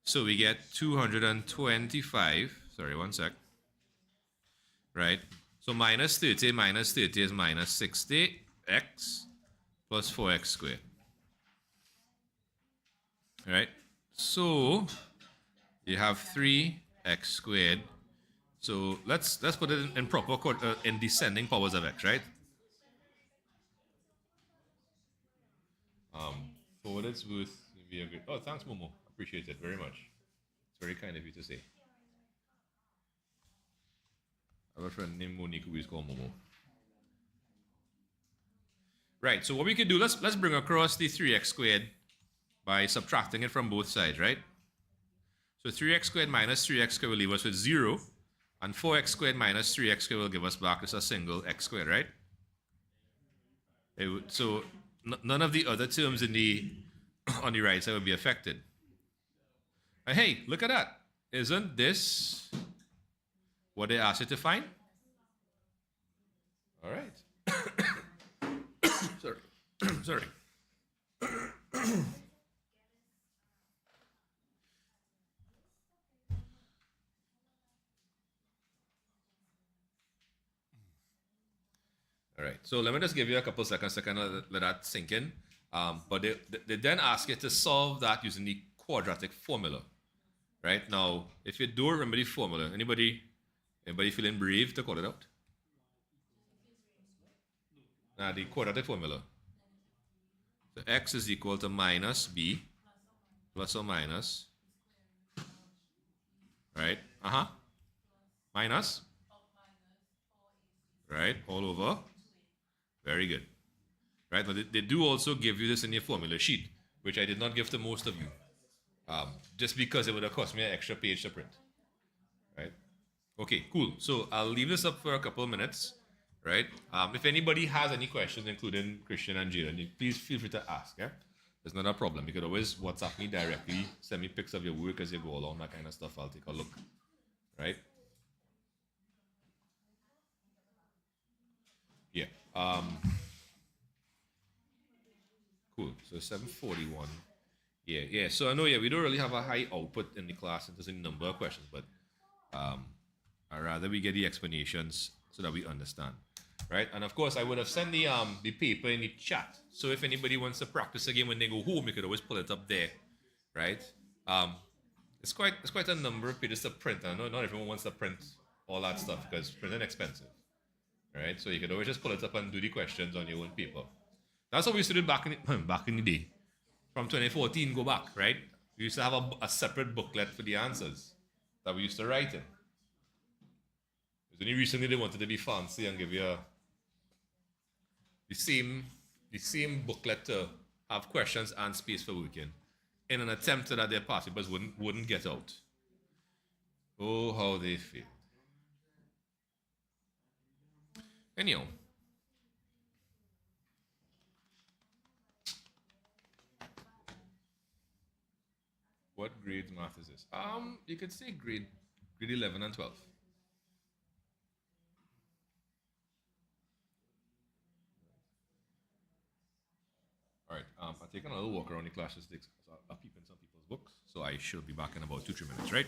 Speaker 1: So we get 225, sorry, 1 sec. Right, so minus 30 is minus 60x plus 4x squared. Right, so you have 3x squared. So let's put it in proper in descending powers of x, right? For what it's worth, be a good. Oh, thanks, Momo. Appreciate it very much. It's very kind of you to say. I have a friend named Monique who is called Momo. Right. So what we could do, let's bring across the 3x squared by subtracting it from both sides, right? So 3x squared minus 3x squared will leave us with 0. And 4x squared minus 3x squared will give us back just a single x squared, right? So none of the other terms in the on the right side will be affected. And hey, look at that. Isn't this what they asked you to find? All right. Sorry. Sorry. All right. So let me just give you a couple seconds to kind of let that sink in. But they then ask you to solve that using the quadratic formula. Right? Now, if you do remember the formula, anybody feeling brave to call it out? Now, the quadratic formula. So x is equal to minus b plus or minus, right? Minus, right? All over. Very good. Right? Now, they do also give you this in your formula sheet, which I did not give to most of you, just because it would have cost me an extra page to print. Right? Okay, cool. So I'll leave this up for a couple of minutes, right? If anybody has any questions, including Christian and Jaden, please feel free to ask. Yeah, it's not a problem. You could always WhatsApp me directly, send me pics of your work as you go along, that kind of stuff. I'll take a look, right? Yeah. Cool. So 741. Yeah. So I know, we don't really have a high output in the class in terms of the number of questions, but I'd rather we get the explanations so that we understand, right? And of course, I would have sent the paper in the chat. So if anybody wants to practice again when they go home, you could always pull it up there, right? It's quite a number of pages to print. I know not everyone wants to print all that stuff because printing expensive, right? So you could always just pull it up and do the questions on your own paper. That's what we used to do back in back in the day. From 2014, go back, right? We used to have a separate booklet for the answers that we used to write in. It was only recently they wanted to be fancy and give you the same booklet to have questions and space for working in an attempt that their participants wouldn't get out. Oh, how they feel. Anyhow. What grade math is this? You could say grade 11 and 12. All right, I'll take another walk around the class just I'll peep in some people's books. So I should be back in about 2-3 minutes, right?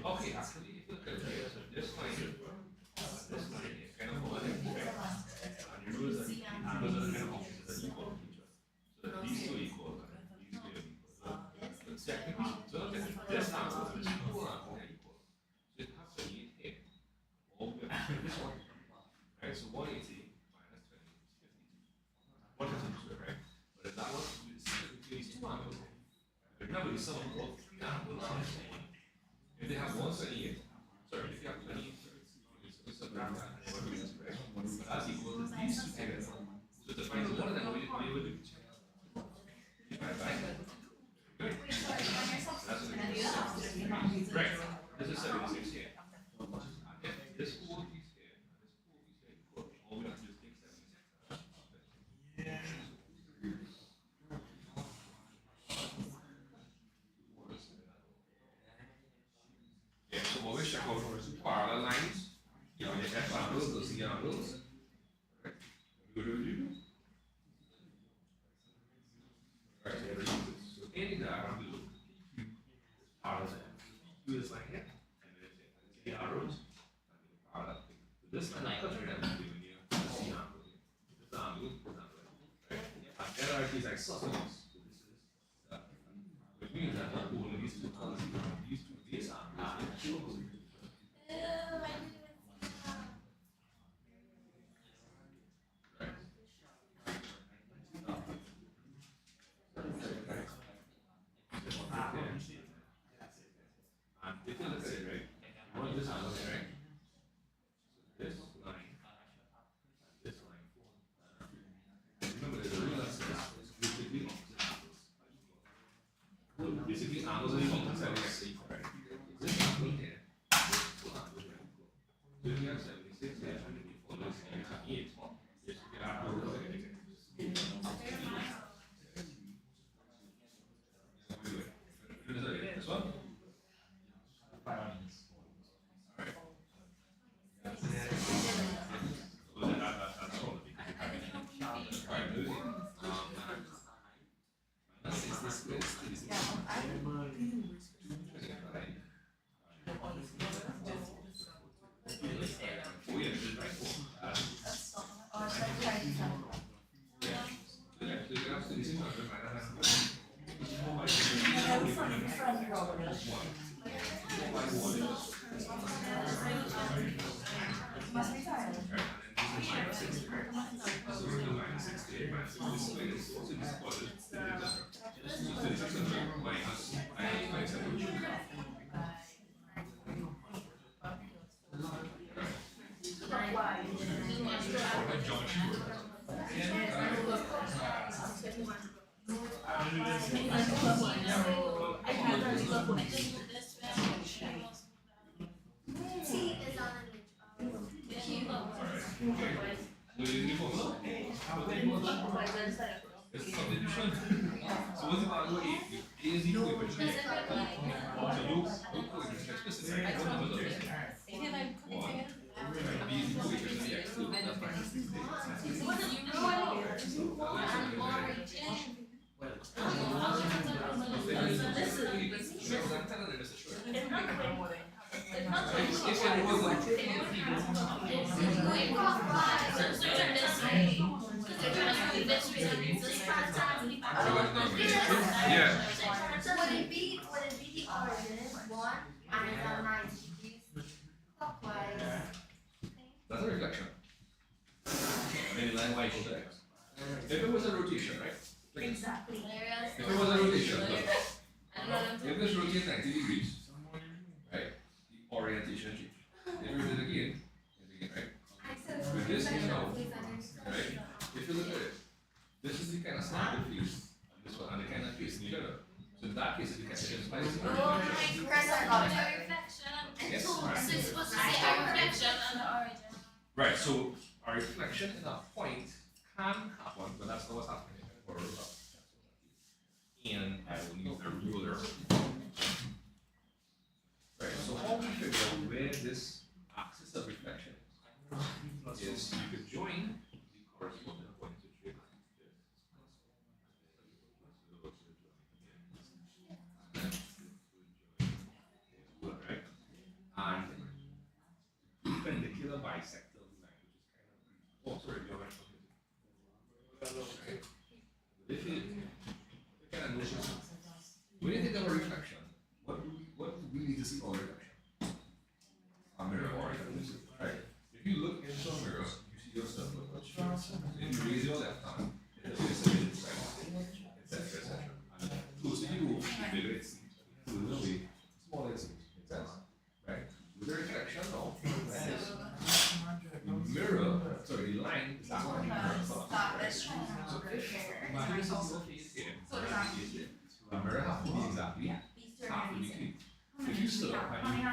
Speaker 1: Okay, actually, if you look at it, so this line here, kind of over here, right? And the rules are kind of opposite that equal to each other. So these two equal, and these two are equal. So technically, so look at this angle and this whole angle are equal. So it has to meet here. All the way up to this one. Right? So 180 minus 20 is 52. 152, right? But if that one, between these two angles, remember the sum of all three angles on this thing. If they have 128, sorry, if you have 28 thirds, it's subtract that, what is correct? But that's equal to these two together. So to find one of them, what you would do? Divide by. Good. That's what it is. Right. This is 76 here. And if this whole piece here and this whole piece here equal, all we have to do is take 76. Yeah, so what we check out for is parallel lines. You know, your F angles, those are the angles. any diagram below, PPQ parallel to M. PPQ is like here, and then the arrows, and the parallel thing. So this is like cutting that we're doing here, the C angle here. This angle, right? And LRT is like isosceles. So this is that. Which means that all of these two angles, these angles, and if you look at it, right, you want this angle here, right? So this line and this line form. Remember, there's a rule that says it's basically opposite angles. So basically, angles are the opposite side of the same, right? This angle here, this angle here. So if you have 76 here, and then you follow this here, 8. Basically, that angle is like this one. It's substitution. So what's the value of A? A is equal to B. So look explicit, right? What number does it? One. Right, B is equal to X2. That's yeah.
Speaker 2: Would it be the origin 1 and 90 degrees clockwise?
Speaker 1: That's a reflection. I mean, like y equal to X. If it was a rotation, right? Like,
Speaker 2: Exactly.
Speaker 1: if it was a rotation, look. If this rotates 90 degrees, right? The orientation change. If you rotate again, right? With this thing now, right? If you look at it, this is the kind of standard face, and this one, and they kind of face each other. So in that case, if you can identify this reflection. Yes, right.
Speaker 3: So it's supposed to say a reflection on the origin.
Speaker 1: Right, so a reflection in a point can happen, but that's not what's happening in a ruler. And I will need a ruler. Right, so how we figure out where this axis of reflection is you could join the corresponding points which you have. Right? And perpendicular bisector line, which is kind of also a geometrical. If you kind of notice, when you think of a reflection, what do we need to see on a reflection? A mirror or a reflection, right? If you look into a mirror, you see yourself. Then you raise your left hand, it appears a bit inside, etc., etc. And the closer you go, the bigger it seems. Further away, the smaller it seems. Makes sense, right? With the reflection now, the mirror, sorry, the line is actually the mirror. So imagine this is your face here, the mirror has to be exactly half of the clean. If you stood up and you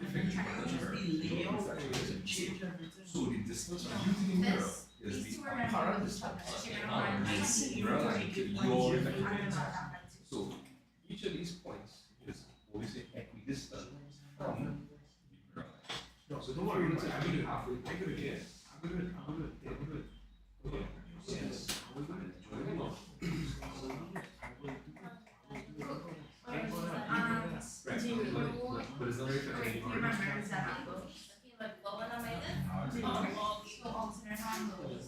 Speaker 1: fix the mirror, your reflection doesn't change. So the distance from you to the mirror is the apparent distance and the mirror line to your reflection. So each of these points is what we say equidistant from the mirror line. So don't worry, I'm going to do halfway. I'm going to do it. I'm going to do it. I'm going to do it. I'm going to do it. Okay. Yes. Join them up.
Speaker 2: Right, you remember exactly. So alternate angles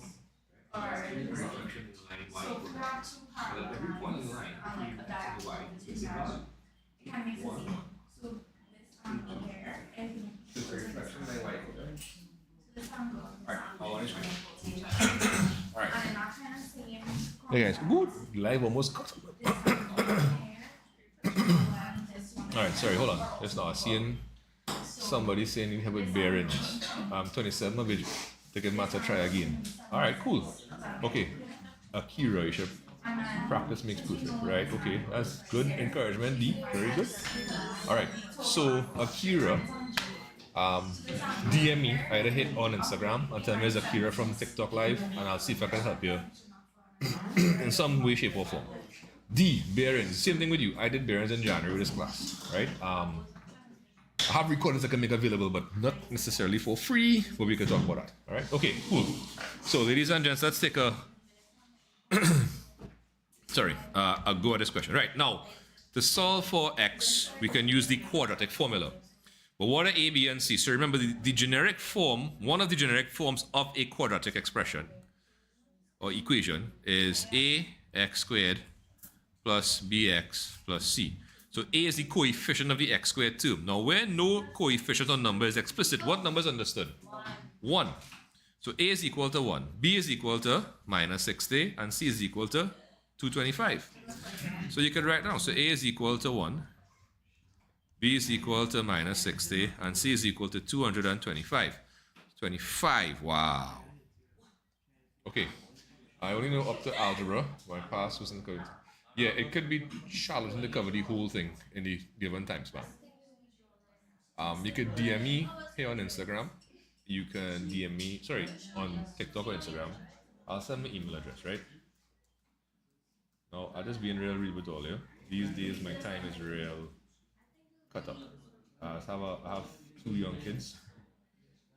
Speaker 2: are the same. So if you have two parallel lines on like a diagonal between them, it kind of makes it equal. So this angle here, if you equal to this angle. So this angle and this angle is equal to each other.
Speaker 1: Alright.
Speaker 2: And in that kind of same
Speaker 1: Hey guys, woo, live almost cut.
Speaker 2: this angle here, and this one.
Speaker 1: Alright, sorry, hold on. Just now, I seen somebody saying you have a bearings. 27 of it. Take a matter, try again. Alright, cool. Okay. Akira, you should practice makes perfect, right? Okay, that's good encouragement, D. Very good. Alright, so Akira, DM me, either hit on Instagram and tell me it's Akira from TikTok Live, and I'll see if I can help you in some way, shape, or form. D, bearings. Same thing with you. I did bearings in January with this class, right? I have recordings I can make available, but not necessarily for free, but we can talk about that. All right? Okay, cool. So, ladies and gents, let's take a a go at this question. Right, now, to solve for x, we can use the quadratic formula. But what are a, b, and c? So remember, the generic form, one of the generic forms of a quadratic expression or equation is a x squared plus bx plus c. So a is the coefficient of the x squared term. Now, where no coefficient or number is explicit, what number is understood? 1. So a is equal to 1, b is equal to minus 60, and c is equal to 225. So you can write down. So a is equal to 1, b is equal to minus 60, and c is equal to 225. 25, wow. Okay, I only know up to algebra. My past wasn't good. Yeah, it could be challenging to cover the whole thing in the given time span. You could DM me here on Instagram. You can DM me, on TikTok or Instagram. I'll send my email address, right? Now, I'll just being real with all you. These days, my time is real cut up. I have 2 young kids,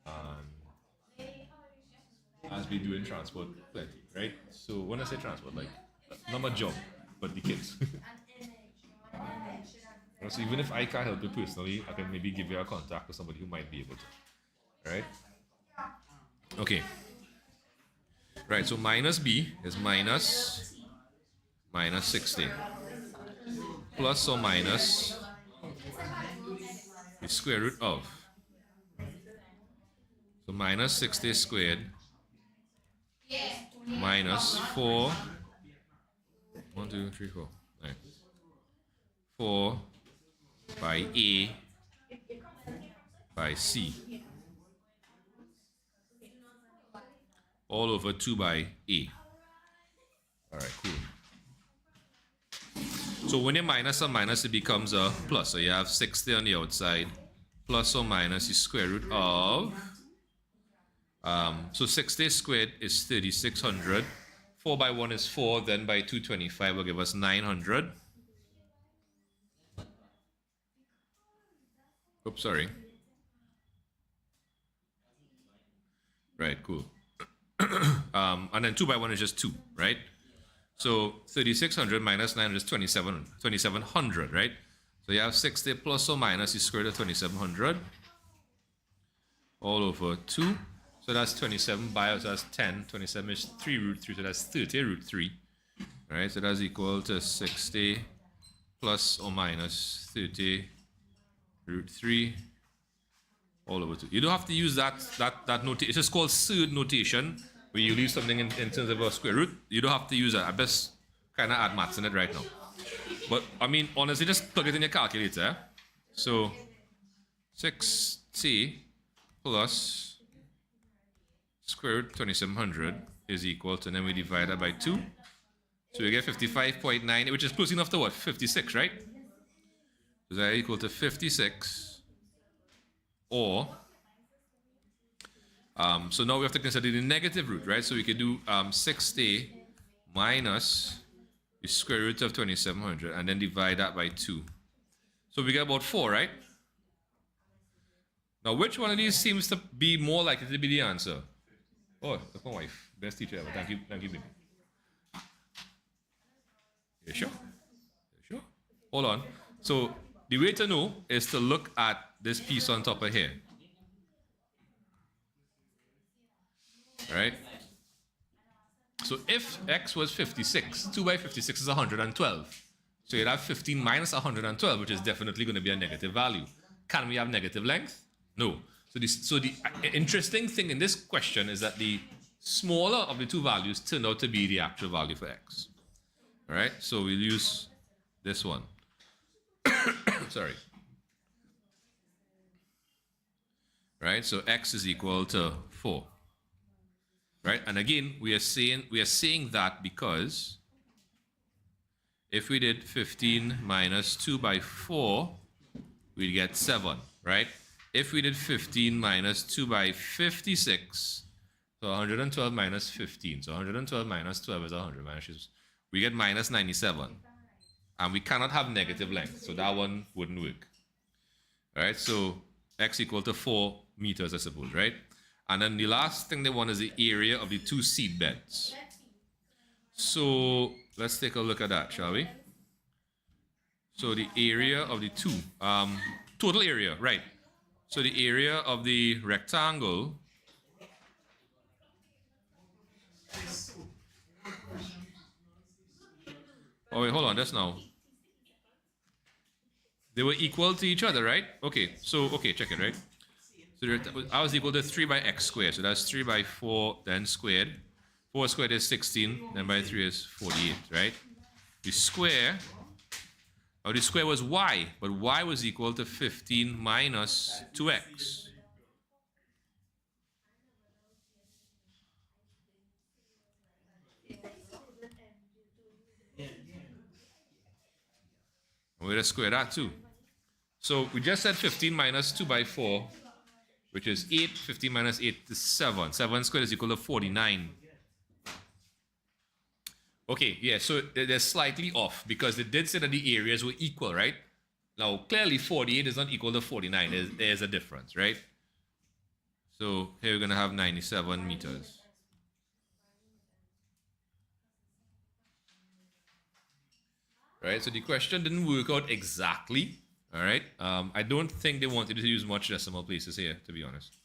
Speaker 1: and as we doing transport plenty, right? So when I say transport, like not my job, but the kids. So even if I can't help you personally, I can maybe give you a contact to somebody who might be able to. Right? Okay. Right, so minus b is minus 60. Plus or minus the square root of. So minus 60 squared minus 4. 1, 2, 3, 4. Right. 4 by a by c. All over 2 by a. Alright, cool. So when you minus or minus, it becomes a plus. So you have 60 on the outside, plus or minus the square root of. So 60 squared is 3600. 4 by 1 is 4, then by 225 will give us 900. Oops, sorry. Right, cool. And then 2 by 1 is just 2, right? So 3600 minus 900 is 2700, right? So you have 60 plus or minus the square root of 2700 all over 2. So that's 27 by, so that's 10. 27 is 3 root 3, so that's 30 root 3. All right, so that's equal to 60 plus or minus 30 root 3 all over 2. You don't have to use that notation. It's just called surd notation, where you leave something in terms of a square root. You don't have to use that. I best kind of add maths in it right now. But, I mean, honestly, just plug it in your calculator. So, 60 plus square root 2700 is equal to, and then we divide that by 2. So we get 55.9, which is close enough to what? 56, right? So that equal to 56. Or, so now we have to consider the negative root, right? So we could do 60 minus the square root of 2700 and then divide that by 2. So we get about 4, right? Now, which one of these seems to be more likely to be the answer? Oh, that's my wife. Best teacher ever. Thank you, baby. You sure? You sure? Hold on. So the way to know is to look at this piece on top of here. Right? So if x was 56, 2 by 56 is 112. So you'd have 15 minus 112, which is definitely going to be a negative value. Can we have negative length? No. So the interesting thing in this question is that the smaller of the two values turned out to be the actual value for x. All right? So we'll use this one. Sorry. Right? So x is equal to 4. Right? And again, we are saying that because if we did 15 minus 2 by 4, we'd get 7, right? If we did 15 minus 2 by 56, so 112 minus 15. So 112 minus 12 is 100. We get minus 97. And we cannot have negative length, so that one wouldn't work. All right, so x equal to 4 meters, I suppose, right? And then the last thing they want is the area of the two seed beds. So let's take a look at that, shall we? So the area of the two, total area, right? So the area of the rectangle oh wait, hold on, that's now. They were equal to each other, right? Okay, so, okay, check it, right? So I was equal to 3 by x squared. So that's 3 by 4, then squared. 4 squared is 16, then by 3 is 48, right? The square was y, but y was equal to 15 minus 2x. We're going to square that too. So we just said 15 minus 2 by 4, which is 8. 15 minus 8 is 7. 7 squared is equal to 49. Okay, yeah, so they're slightly off because they did say that the areas were equal, right? Now, clearly 48 is not equal to 49. There's a difference, right? So here we're going to have 97 meters. Right, so the question didn't work out exactly, all right? I don't think they wanted to use much decimal places here, to be honest.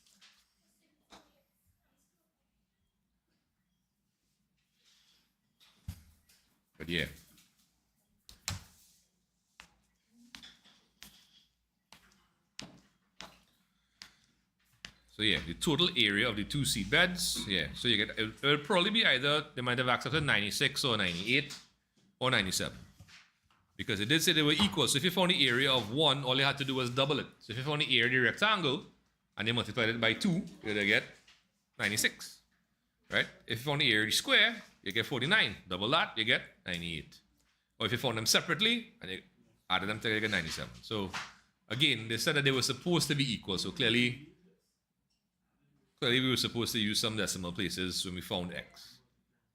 Speaker 1: But yeah. So yeah, the total area of the two seed beds, yeah. So you get, it'll probably be either, they might have accepted 96 or 98 or 97. Because it did say they were equal. So if you found the area of 1, all you had to do was double it. So if you found the area of the rectangle and they multiplied it by 2, you're going to get 96. Right? If you found the area of the square, you get 49. Double that, you get 98. Or if you found them separately and you added them together, you get 97. So again, they said that they were supposed to be equal. So clearly we were supposed to use some decimal places when we found x.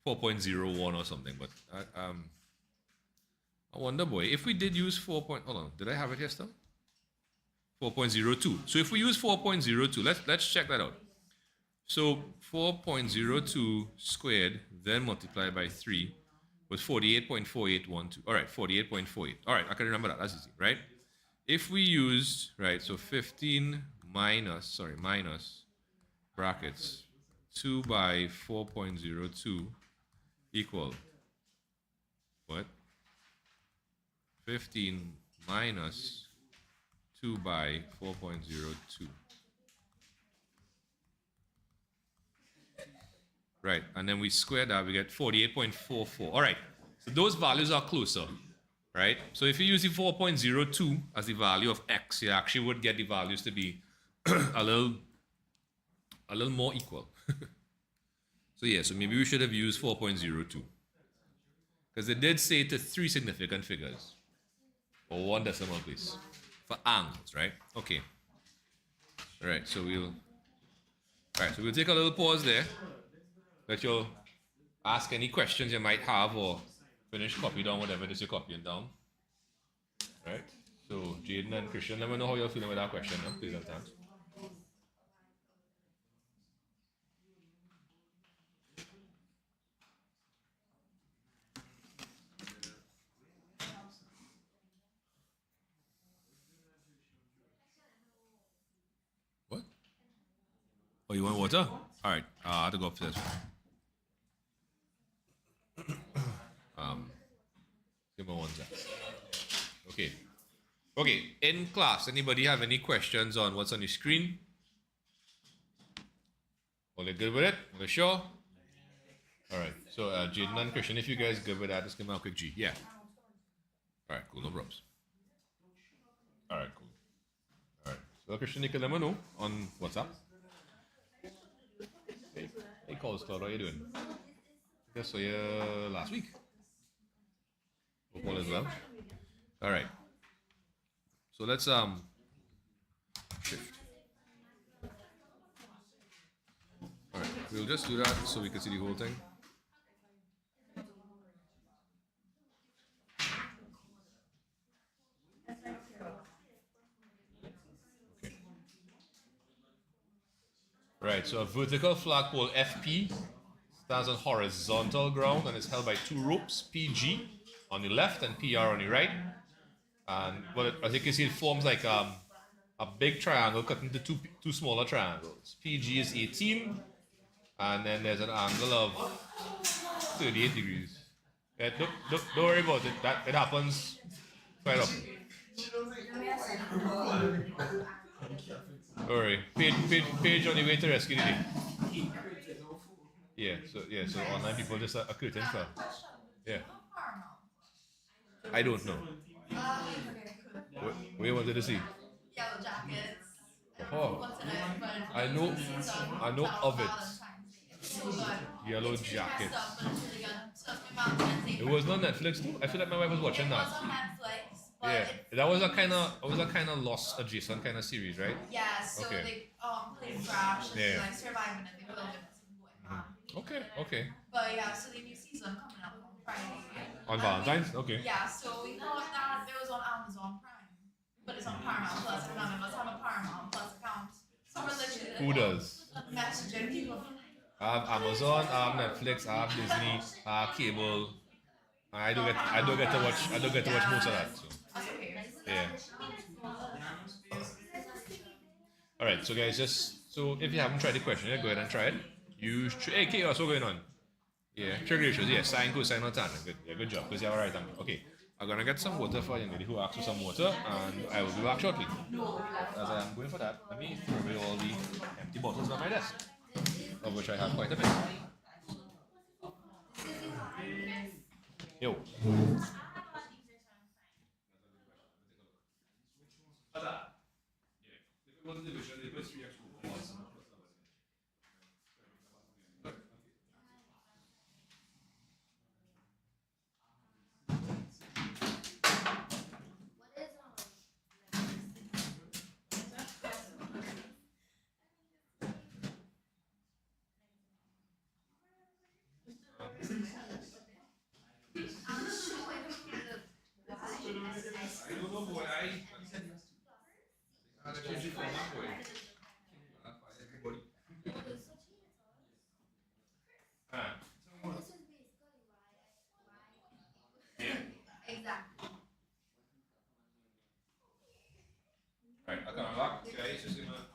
Speaker 1: 4.01 or something. But I wonder, boy, if we did use 4. Hold on, did I have it here still? 4.02. So if we use 4.02, let's check that out. So 4.02 squared, then multiplied by 3, was 48.4812. All right, 48.48. All right, I can remember that. That's easy, right? If we used, right, so 15 minus brackets 2 by 4.02 equal what? 15 minus 2 by 4.02. Right, and then we square that, we get 48.44. All right, so those values are closer, right? So if you use the 4.02 as the value of x, you actually would get the values to be a little more equal. So yeah, so maybe we should have used 4.02. Because they did say to 3 significant figures. Or 1 decimal place. For angles, right? Okay. Alright, so we'll take a little pause there. Let you ask any questions you might have or finish copy down whatever it is you're copying down. Right? So Jaden and Christian, let me know how you're feeling with that question. No? Please have time. Oh, you want water? All right. I have to go upstairs. Give me one sec. Okay. Okay. In class, anybody have any questions on what's on the screen? All you good with it? Are you sure? All right. So, Jaden and Christian, if you guys good with that, just give me a quick G. Yeah. All right. Cool. No problems. All right. Cool. All right. So, Christian, you can let me know on WhatsApp. Hey, Calls, Cloud, how you doing? I guess saw you last week. Hope all is well. All right. So let's shift. All right. We'll just do that so we can see the whole thing. Okay. Right. So a vertical flagpole FP stands on horizontal ground and is held by two ropes, PG on the left and PR on the right. And as you can see, it forms like a big triangle cut into two smaller triangles. PG is 18, and then there's an angle of 38 degrees. Yeah, don't worry about it. It happens quite often. Don't worry. Page on the way to rescue the day. So online people just a curtain for. Yeah. I don't know. What you wanted to see?
Speaker 2: Yellow jackets.
Speaker 1: Oh, I know of it. Yellow jackets. It was on Netflix too. I feel like my wife was watching that. Yeah, that was a kind of lost adjacent kind of series, right?
Speaker 2: Yeah, so
Speaker 1: Okay.
Speaker 2: they played Crash and
Speaker 1: Yeah.
Speaker 2: like surviving and they were like going on.
Speaker 1: Okay.
Speaker 2: But yeah, so the new season coming up on Friday.
Speaker 1: On Valentine's? Okay.
Speaker 2: Yeah, so we thought that it was on Amazon Prime, but it's on Paramount Plus. And none of us have a Paramount Plus account, so we're literally
Speaker 1: Who does?
Speaker 2: messaging people.
Speaker 1: I have Amazon, I have Netflix, I have Disney, I have cable. I don't get to watch most of that. So.
Speaker 2: That's okay.
Speaker 1: Yeah. All right, so guys, so if you haven't tried the question yet, go ahead and try it. Hey, Chaos, what's going on? Yeah, trigger ratios. Yeah, sine, cosine, or tangent. Good. Yeah, good job. Because you have a right angle. Okay, I'm gonna get some water for a young lady who asked for some water, and I will be back shortly. As I am going for that, let me throw away all the empty bottles on my desk, of which I have quite a bit. Yo. I don't know, boy. I gotta change it for my boy.
Speaker 2: Exactly.
Speaker 1: Alright, I'll come back. Guys, just give me a minute.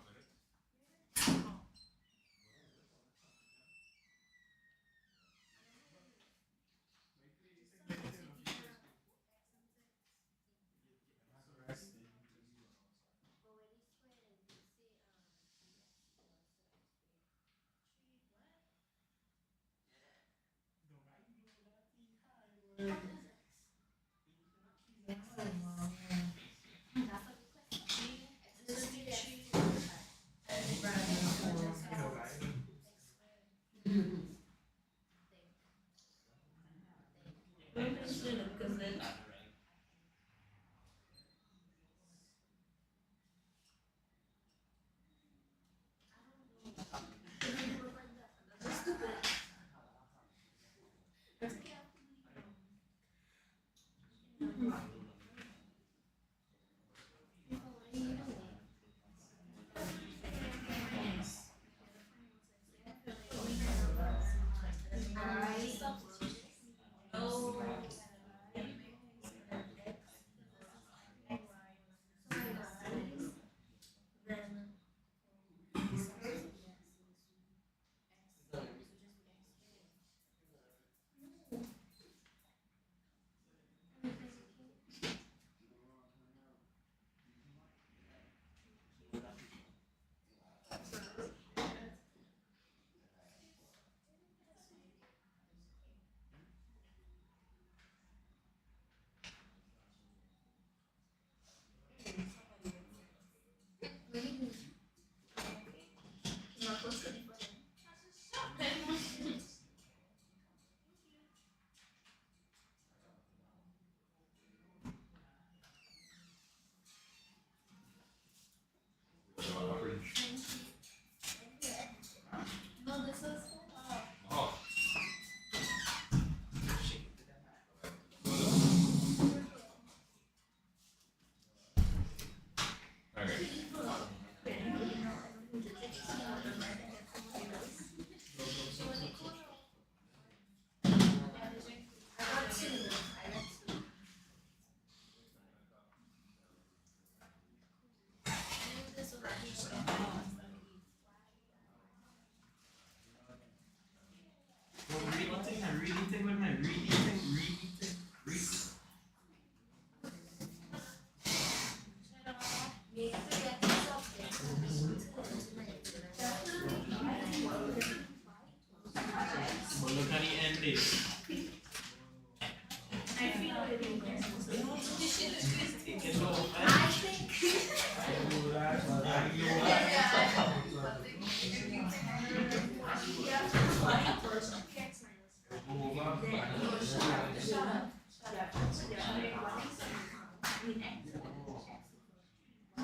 Speaker 2: Do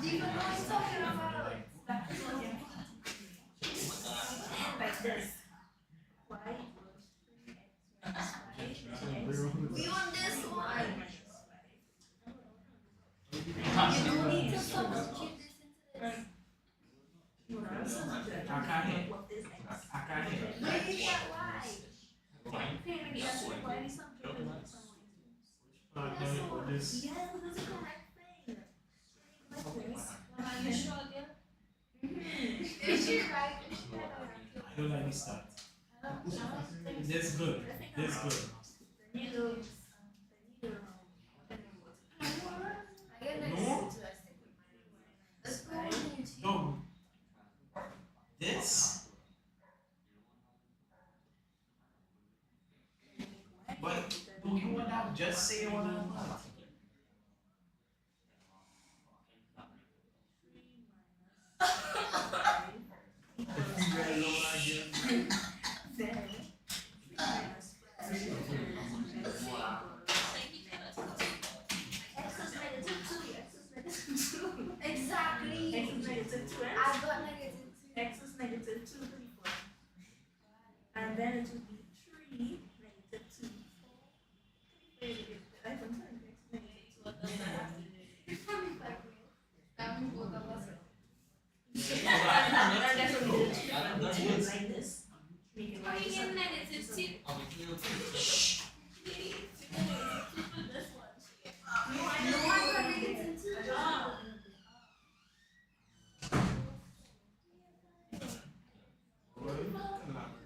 Speaker 2: you know what I'm talking about? That's what like this. We want this one. You don't need to substitute this into this. Maybe that why. Yes, that's the correct thing.
Speaker 3: Are you sure, dear?
Speaker 2: Is she right? Is she right?
Speaker 4: I don't like this start. That's good. That's good.
Speaker 2: Needles.
Speaker 3: I get next
Speaker 4: No?
Speaker 3: to I stick with mine. Let's go with you too.
Speaker 4: No. This? But don't you want to just say what I want? If you read it over again.
Speaker 2: Exactly. I got negative 2.
Speaker 5: X is negative 2 3/4. And then it would be 3 negative 2. I don't know. X is negative 2. Like this. Make it
Speaker 3: How
Speaker 5: like
Speaker 3: you
Speaker 5: this.
Speaker 3: get negative 2?
Speaker 2: No, I got negative 2.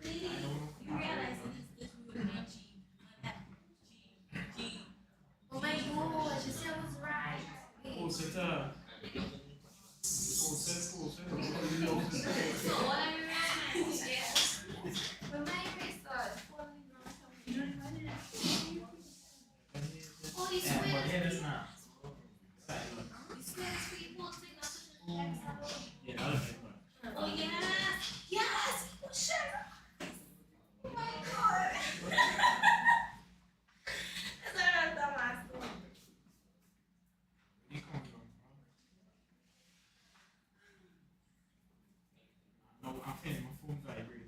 Speaker 3: You realize it is this root and G, and F, G.
Speaker 2: Oh my gosh, you said I was right.
Speaker 4: Oh, c'est un.
Speaker 3: So what are you realizing? Yes.
Speaker 2: But my eraser falling down.
Speaker 3: Oh, you
Speaker 4: Yeah, but
Speaker 3: swear.
Speaker 4: here it's not.
Speaker 3: You swear to people take not such an example.
Speaker 4: Yeah, that was good.
Speaker 3: Oh yes, yes. Oh shit. Oh my god. That's not the last one.
Speaker 4: You come from? No, I'm feeling my phone vibrating.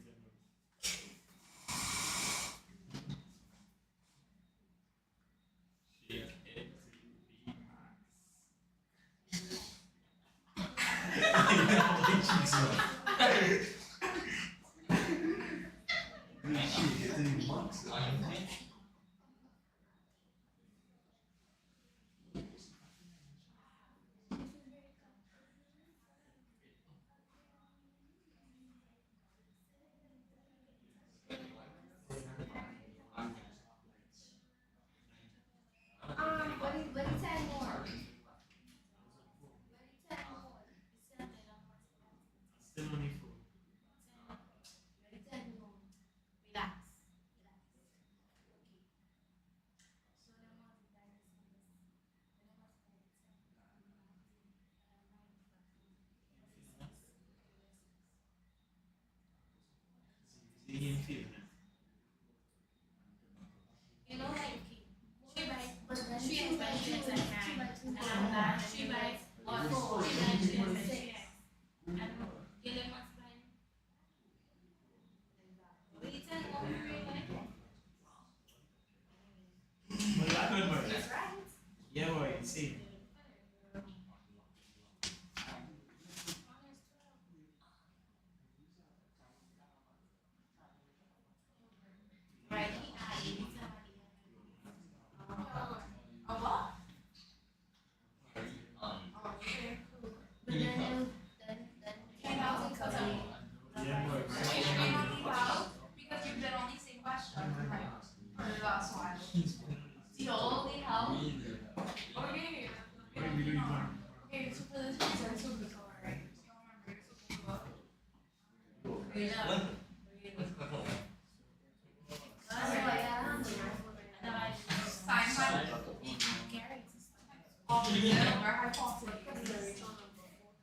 Speaker 4: Shake it to be
Speaker 2: What do you say more?
Speaker 4: still on your phone.
Speaker 3: Relax.
Speaker 4: See him feeling it.
Speaker 3: You know, like 3 by
Speaker 2: But then
Speaker 3: 3
Speaker 2: 2
Speaker 3: by
Speaker 2: by
Speaker 3: 3
Speaker 2: 2
Speaker 3: is
Speaker 2: by
Speaker 3: like
Speaker 2: 2 by 2
Speaker 3: 9. And I'm that 3 by 4, 3 by 3 is like 6. And you live multiplying. Will you tell me what we realize?
Speaker 4: But that good boy.
Speaker 2: That's right.
Speaker 4: Yeah, boy, see.
Speaker 3: Right, he added
Speaker 2: A what? Oh, okay, cool. But then 3,000 comes out.
Speaker 4: Yeah, boy.
Speaker 2: You may not leave out because you've done only same question. Right. The last one. The only help. Okay.
Speaker 4: What are we doing now?
Speaker 2: Okay, so for this reason, so good, alright. You don't remember, so good.
Speaker 3: Yeah.
Speaker 2: That's why, yeah. Sign opposite or hypotenuse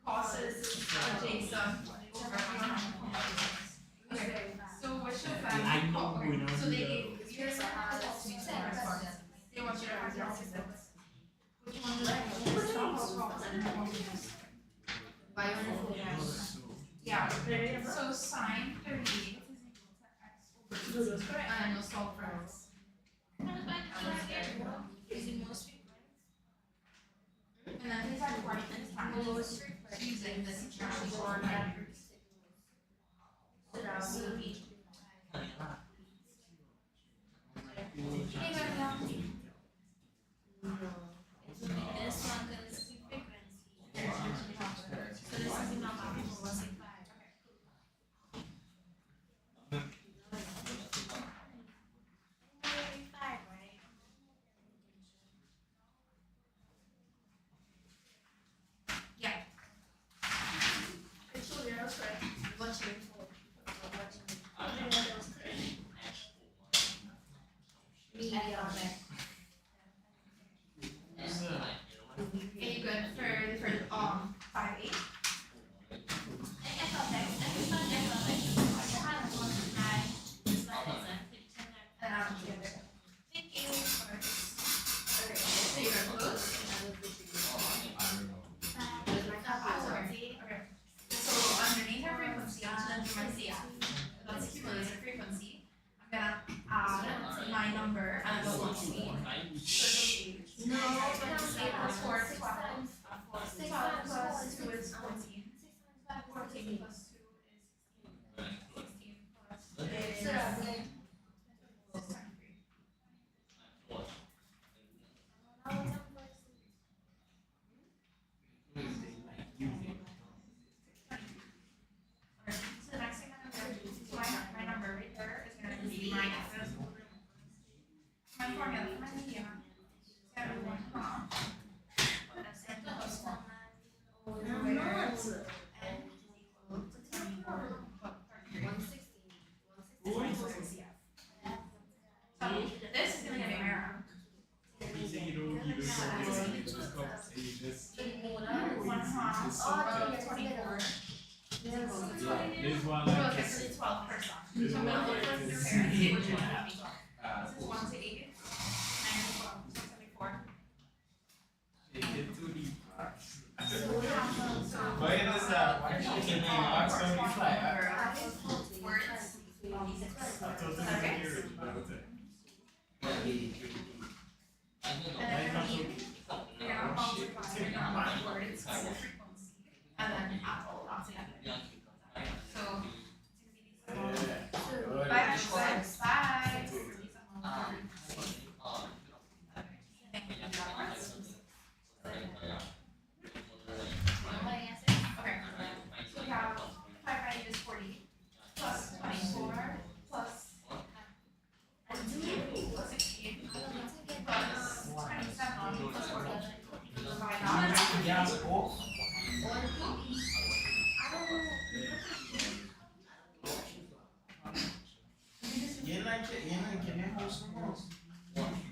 Speaker 2: causes adjacent over hypotenuse. Okay, so which of them?
Speaker 4: I know
Speaker 2: Okay,
Speaker 4: we know
Speaker 2: so they
Speaker 4: the-
Speaker 2: gave you the hypotenuse and hypotenuse. They want you to have your opposite. Which one do they want? Yeah, so sine 38 is equal to x over 2. And we'll solve for x. And then these are questions using this expression for
Speaker 3: This one goes to frequency. So this is not amplified. Five, right?
Speaker 2: Yeah.
Speaker 5: Actually, that was correct.
Speaker 3: What's your
Speaker 5: That was correct.
Speaker 3: medium?
Speaker 2: Are you good for 5-8?
Speaker 3: I thought that. I had one high. This one isn't.
Speaker 2: And I'm together.
Speaker 3: Thank you.
Speaker 2: Okay, so you're close. Okay. So underneath our frequency, onto my CF. That's cumulative frequency. I'm gonna add my number and the one speed.
Speaker 5: No,
Speaker 2: Because 8 plus 4 is 12. 12 plus 2 is 14. 14 plus 2 is 16 plus 8 is 23. Okay, so the next thing I'm gonna do, so my number right there is gonna be my F's. My formula for my medium is gonna be 1 that's n plus 1.
Speaker 5: I'm not.
Speaker 2: N is equal to 24. But 33. So this is gonna get me error.
Speaker 4: You say you don't give it something, you just come and you just.
Speaker 2: 1/2 of 24 is equal to 12.
Speaker 4: This one
Speaker 2: So
Speaker 4: like
Speaker 2: okay,
Speaker 4: this.
Speaker 2: so it's 12%.
Speaker 4: This
Speaker 2: So I'm
Speaker 4: one
Speaker 2: gonna
Speaker 4: like
Speaker 2: look for
Speaker 4: this.
Speaker 2: the parents, which one would be 12.
Speaker 4: Ah,
Speaker 2: This is 1 to 8, 9 to 12, so 74.
Speaker 4: they get too deep.
Speaker 2: So we have so
Speaker 4: But it is that why should you ask somebody fly?
Speaker 2: words.
Speaker 4: I totally agree with you, but okay.
Speaker 2: And then for me, you're gonna multiply your number of words by the frequency, and then add all that together. So it's gonna be
Speaker 4: Yeah.
Speaker 2: bye words, bye. Okay, so we have 5 is 40 plus 24 plus 16 plus 27 plus 40. Divide that.
Speaker 4: Yeah, oh.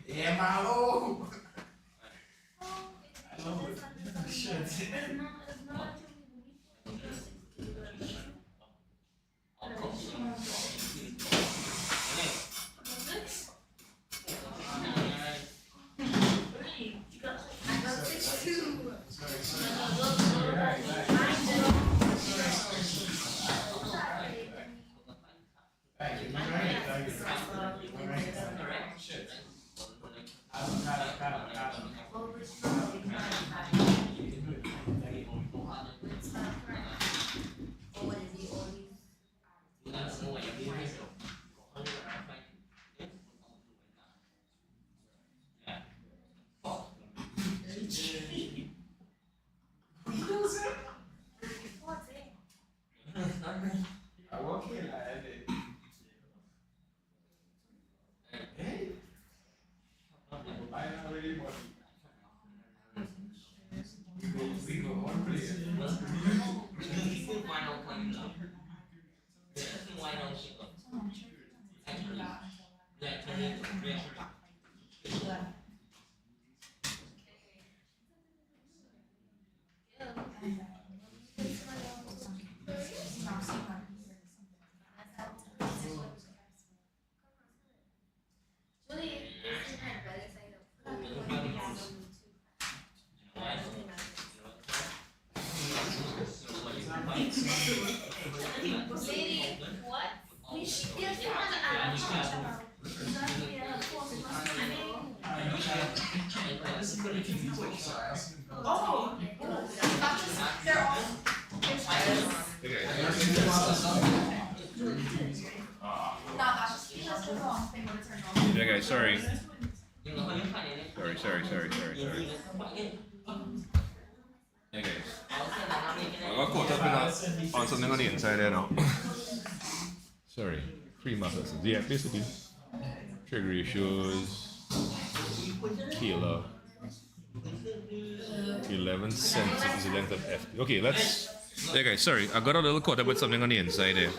Speaker 4: Yeah, malo. I love it. Shit. I walk in, I did. Hey. I already bought it. We go one place.
Speaker 3: Lady, what?
Speaker 2: Oh, that's just, they're all. No, that's just because the wrong thing would have turned on.
Speaker 1: Yeah, guys, sorry. Sorry. Yeah, guys. I got caught up in on something on the inside there now. Sorry. Three muscles. Yeah, basically. Trigger ratios. Kilo. 11 centimeters is the length of FP. Okay, let's. Yeah, guys, sorry. I got a little caught up with something on the inside there.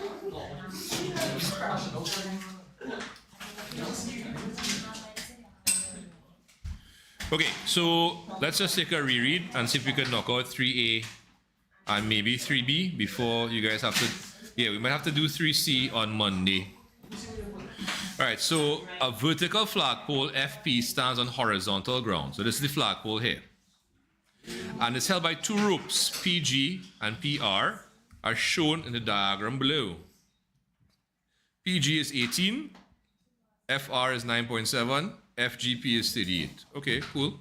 Speaker 1: Okay, so let's just take a reread and see if we can knock out 3A and maybe 3B before you guys have to. Yeah, we might have to do 3C on Monday. All right, so a vertical flagpole FP stands on horizontal ground. So this is the flagpole here. And it's held by two ropes, PG and PR, are shown in the diagram below. PG is 18, FR is 9.7, FGP is 38. Okay, cool.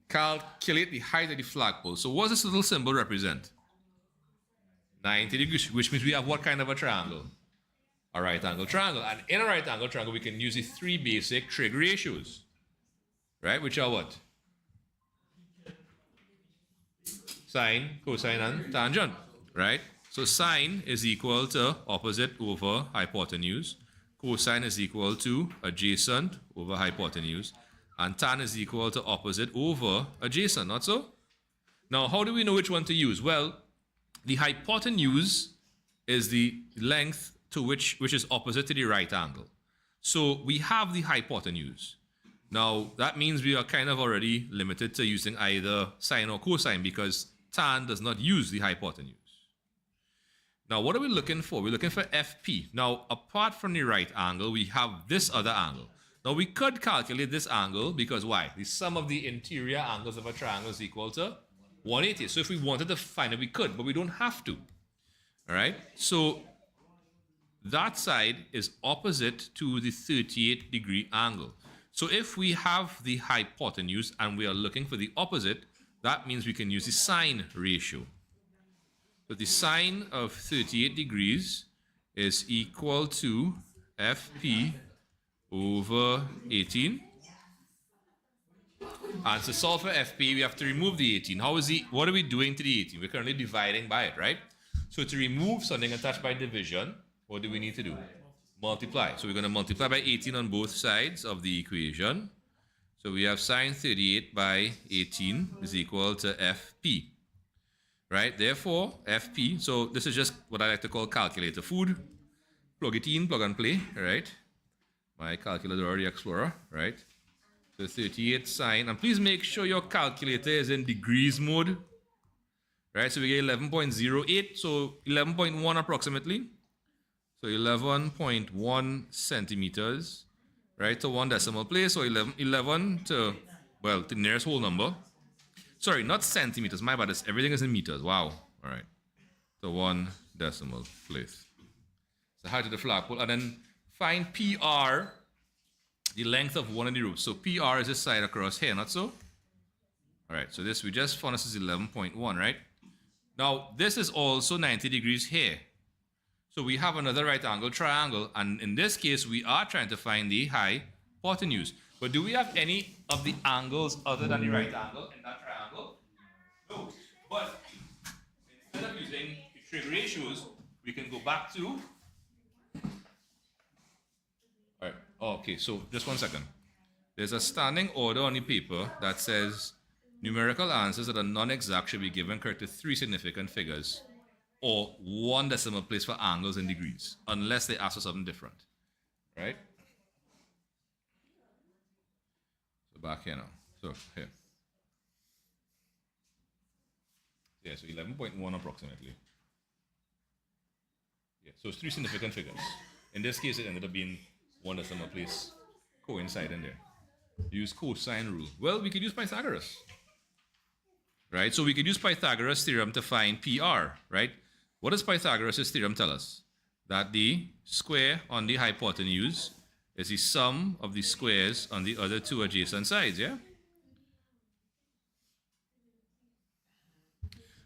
Speaker 1: Calculate the height of the flagpole. So what does this little symbol represent? 90 degrees, which means we have what kind of a triangle? A right angle triangle. And in a right angle triangle, we can use the three basic trig ratios, right? Which are what? Sine, cosine, and tangent, right? So sine is equal to opposite over hypotenuse. Cosine is equal to adjacent over hypotenuse. And tan is equal to opposite over adjacent, not so? Now, how do we know which one to use? Well, the hypotenuse is the length to which is opposite to the right angle. So we have the hypotenuse. Now, that means we are kind of already limited to using either sine or cosine because tan does not use the hypotenuse. Now, what are we looking for? We're looking for FP. Now, apart from the right angle, we have this other angle. Now, we could calculate this angle because why? The sum of the interior angles of a triangle is equal to 180. So if we wanted to find it, we could, but we don't have to. All right? So that side is opposite to the 38-degree angle. So if we have the hypotenuse and we are looking for the opposite, that means we can use the sine ratio. So the sine of 38 degrees is equal to FP over 18. And to solve for FP, we have to remove the 18. What are we doing to the 18? We're currently dividing by it, right? So to remove something attached by division, what do we need to do? Multiply. So we're going to multiply by 18 on both sides of the equation. So we have sine 38 by 18 is equal to FP. Right? Therefore, FP, so this is just what I like to call calculator food. Plug it in, plug and play, right? My calculator or the Explorer, right? So 38 sine, and please make sure your calculator is in degrees mode, right? So we get 11.08, so 11.1 approximately. So 11.1 centimeters, right, to one decimal place, so 11 to, well, the nearest whole number. Sorry, not centimeters, my bad, everything is in meters, wow, all right. To one decimal place. So height of the flagpole, and then find PR, the length of one of the ropes. So PR is this side across here, not so? All right, so this, we just found this is 11.1, right? Now, this is also 90 degrees here. So we have another right angle triangle, and in this case, we are trying to find the hypotenuse. But do we have any of the angles other than the right angle in that triangle? No. But instead of using the trig ratios, we can go back to... All right. Oh, okay, so just 1 second. There's a standing order on the paper that says numerical answers that are non-exact should be given correct to 3 significant figures or 1 decimal place for angles in degrees, unless they ask for something different, right? So back here now. So here. Yeah, so 11.1 approximately. Yeah, so it's three significant figures. In this case, it ended up being one decimal place coinciding there. Use cosine rule. Well, we could use Pythagoras, right? So we could use Pythagoras' theorem to find PR, right? What does Pythagoras' theorem tell us? That the square on the hypotenuse is the sum of the squares on the other two adjacent sides, yeah?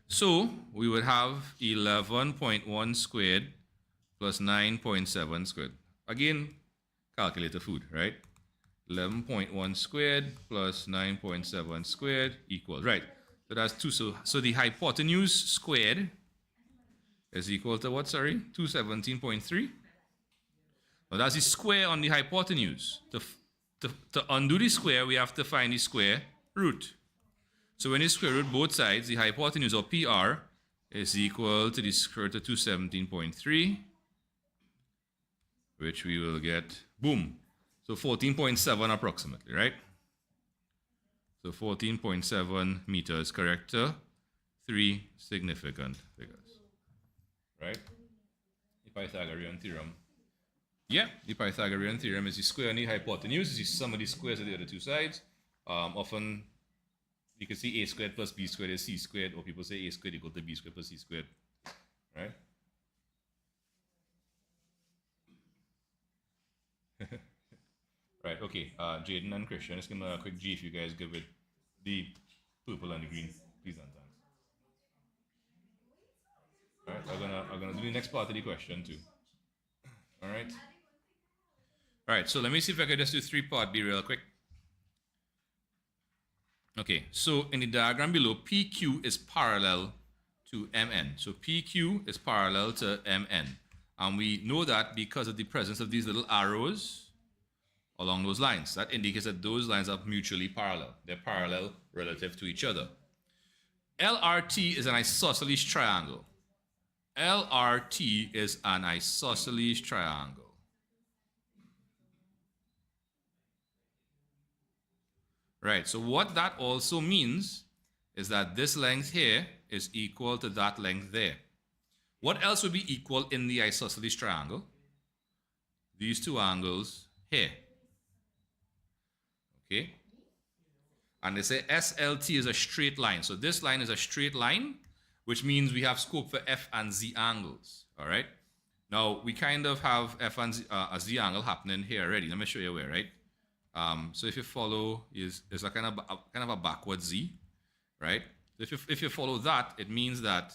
Speaker 1: So we would have 11.1 squared plus 9.7 squared. Again, calculator food, right? 11.1 squared plus 9.7 squared equals, right? So that's 2. So the hypotenuse squared is equal to what, sorry? 217.3. Now that's the square on the hypotenuse. To undo the square, we have to find the square root. So when you square root both sides, the hypotenuse, or PR, is equal to the square root of 217.3, which we will get, boom. So 14.7 approximately, right? So 14.7 meters, correct to three significant figures, right? The Pythagorean theorem. Yeah, the Pythagorean theorem is the square on the hypotenuse, is the sum of the squares of the other two sides. Often you can see a squared plus b squared is c squared, or people say a squared equal to b squared plus c squared, right? Right, okay. Jaden and Christian, just give me a quick G if you guys give it the purple and the green, please and thanks. Alright, I'm gonna do the next part of the question too. Alright. Alright, so let me see if I can just do three-part B real quick. Okay, so in the diagram below, PQ is parallel to MN. So PQ is parallel to MN. And we know that because of the presence of these little arrows along those lines. That indicates that those lines are mutually parallel. They're parallel relative to each other. LRT is an isosceles triangle. LRT is an isosceles triangle. Right, so what that also means is that this length here is equal to that length there. What else would be equal in the isosceles triangle? These two angles here. Okay? And they say SLT is a straight line. So this line is a straight line, which means we have scope for F and Z angles. All right? Now, we kind of have F and Z, a Z angle happening here already. Let me show you where, right? So if you follow, is a kind of a backward Z, right? If you follow that, it means that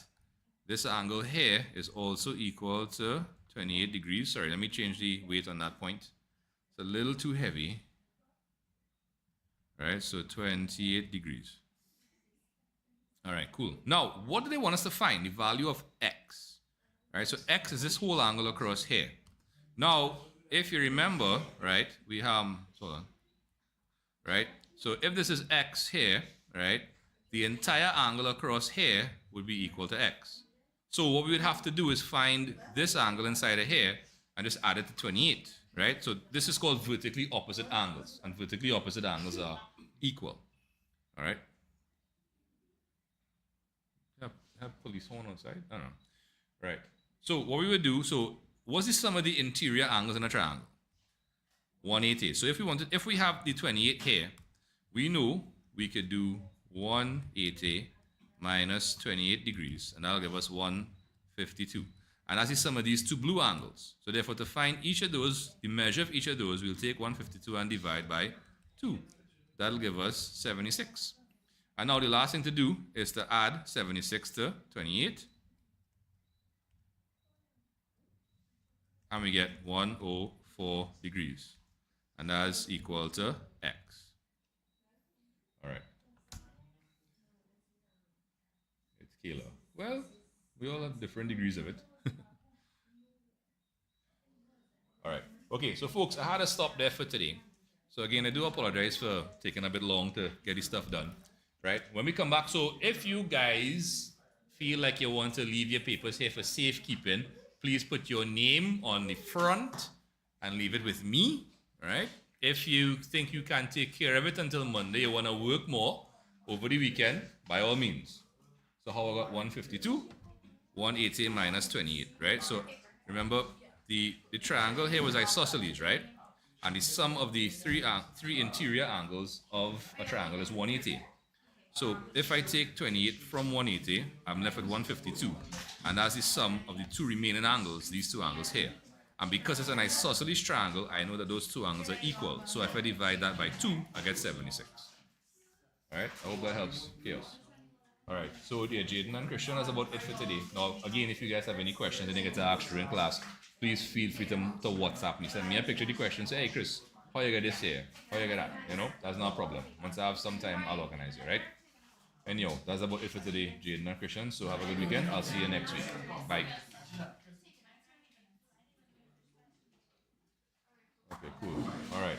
Speaker 1: this angle here is also equal to 28 degrees. Sorry, let me change the weight on that point. It's a little too heavy. All right, so 28 degrees. All right, cool. Now, what do they want us to find? The value of x. All right, so x is this whole angle across here. Now, if you remember, right, we have, hold on, right? So if this is x here, right, the entire angle across here would be equal to x. So what we would have to do is find this angle inside of here and just add it to 28, right? So this is called vertically opposite angles, and vertically opposite angles are equal, all right? Have police horn outside? I don't know. Right. So what we would do, so what's the sum of the interior angles in a triangle? 180. So if we have the 28 here, we know we could do 180 minus 28 degrees, and that'll give us 152. And that's the sum of these two blue angles. So therefore, to find each of those, the measure of each of those, we'll take 152 and divide by 2. That'll give us 76. And now the last thing to do is to add 76 to 28. And we get 104 degrees. And that's equal to x. All right. It's kilo. Well, we all have different degrees of it. All right. Okay, so folks, I had to stop there for today. So again, I do apologize for taking a bit long to get this stuff done. Right? When we come back, so if you guys feel like you want to leave your papers here for safekeeping, please put your name on the front and leave it with me. Right? If you think you can take care of it until Monday, you want to work more over the weekend, by all means. So how I got 152? 180 minus 28, right? So remember, the triangle here was isosceles, right? And the sum of the three interior angles of a triangle is 180. So if I take 28 from 180, I'm left with 152. And that's the sum of the two remaining angles, these two angles here. And because it's an isosceles triangle, I know that those two angles are equal. So if I divide that by 2, I get 76. Alright, I hope that helps. Chaos. Alright, so yeah, Jaden and Christian, that's about it for today. Now, again, if you guys have any questions and you get to ask during class, please feel free to WhatsApp me. Send me a picture of the question. Say, hey, Chris, how you get this here? How you get that? You know, that's not a problem. Once I have some time, I'll organize it, right? Anyhow, that's about it for today, Jaden and Christian. So have a good weekend. I'll see you next week. Bye. Okay, cool. Alright.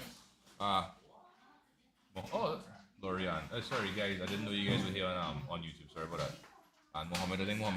Speaker 1: Oh, Lorian. Sorry, guys. I didn't know you guys were here on YouTube. Sorry about that. And Mohammed, I think Mohammed.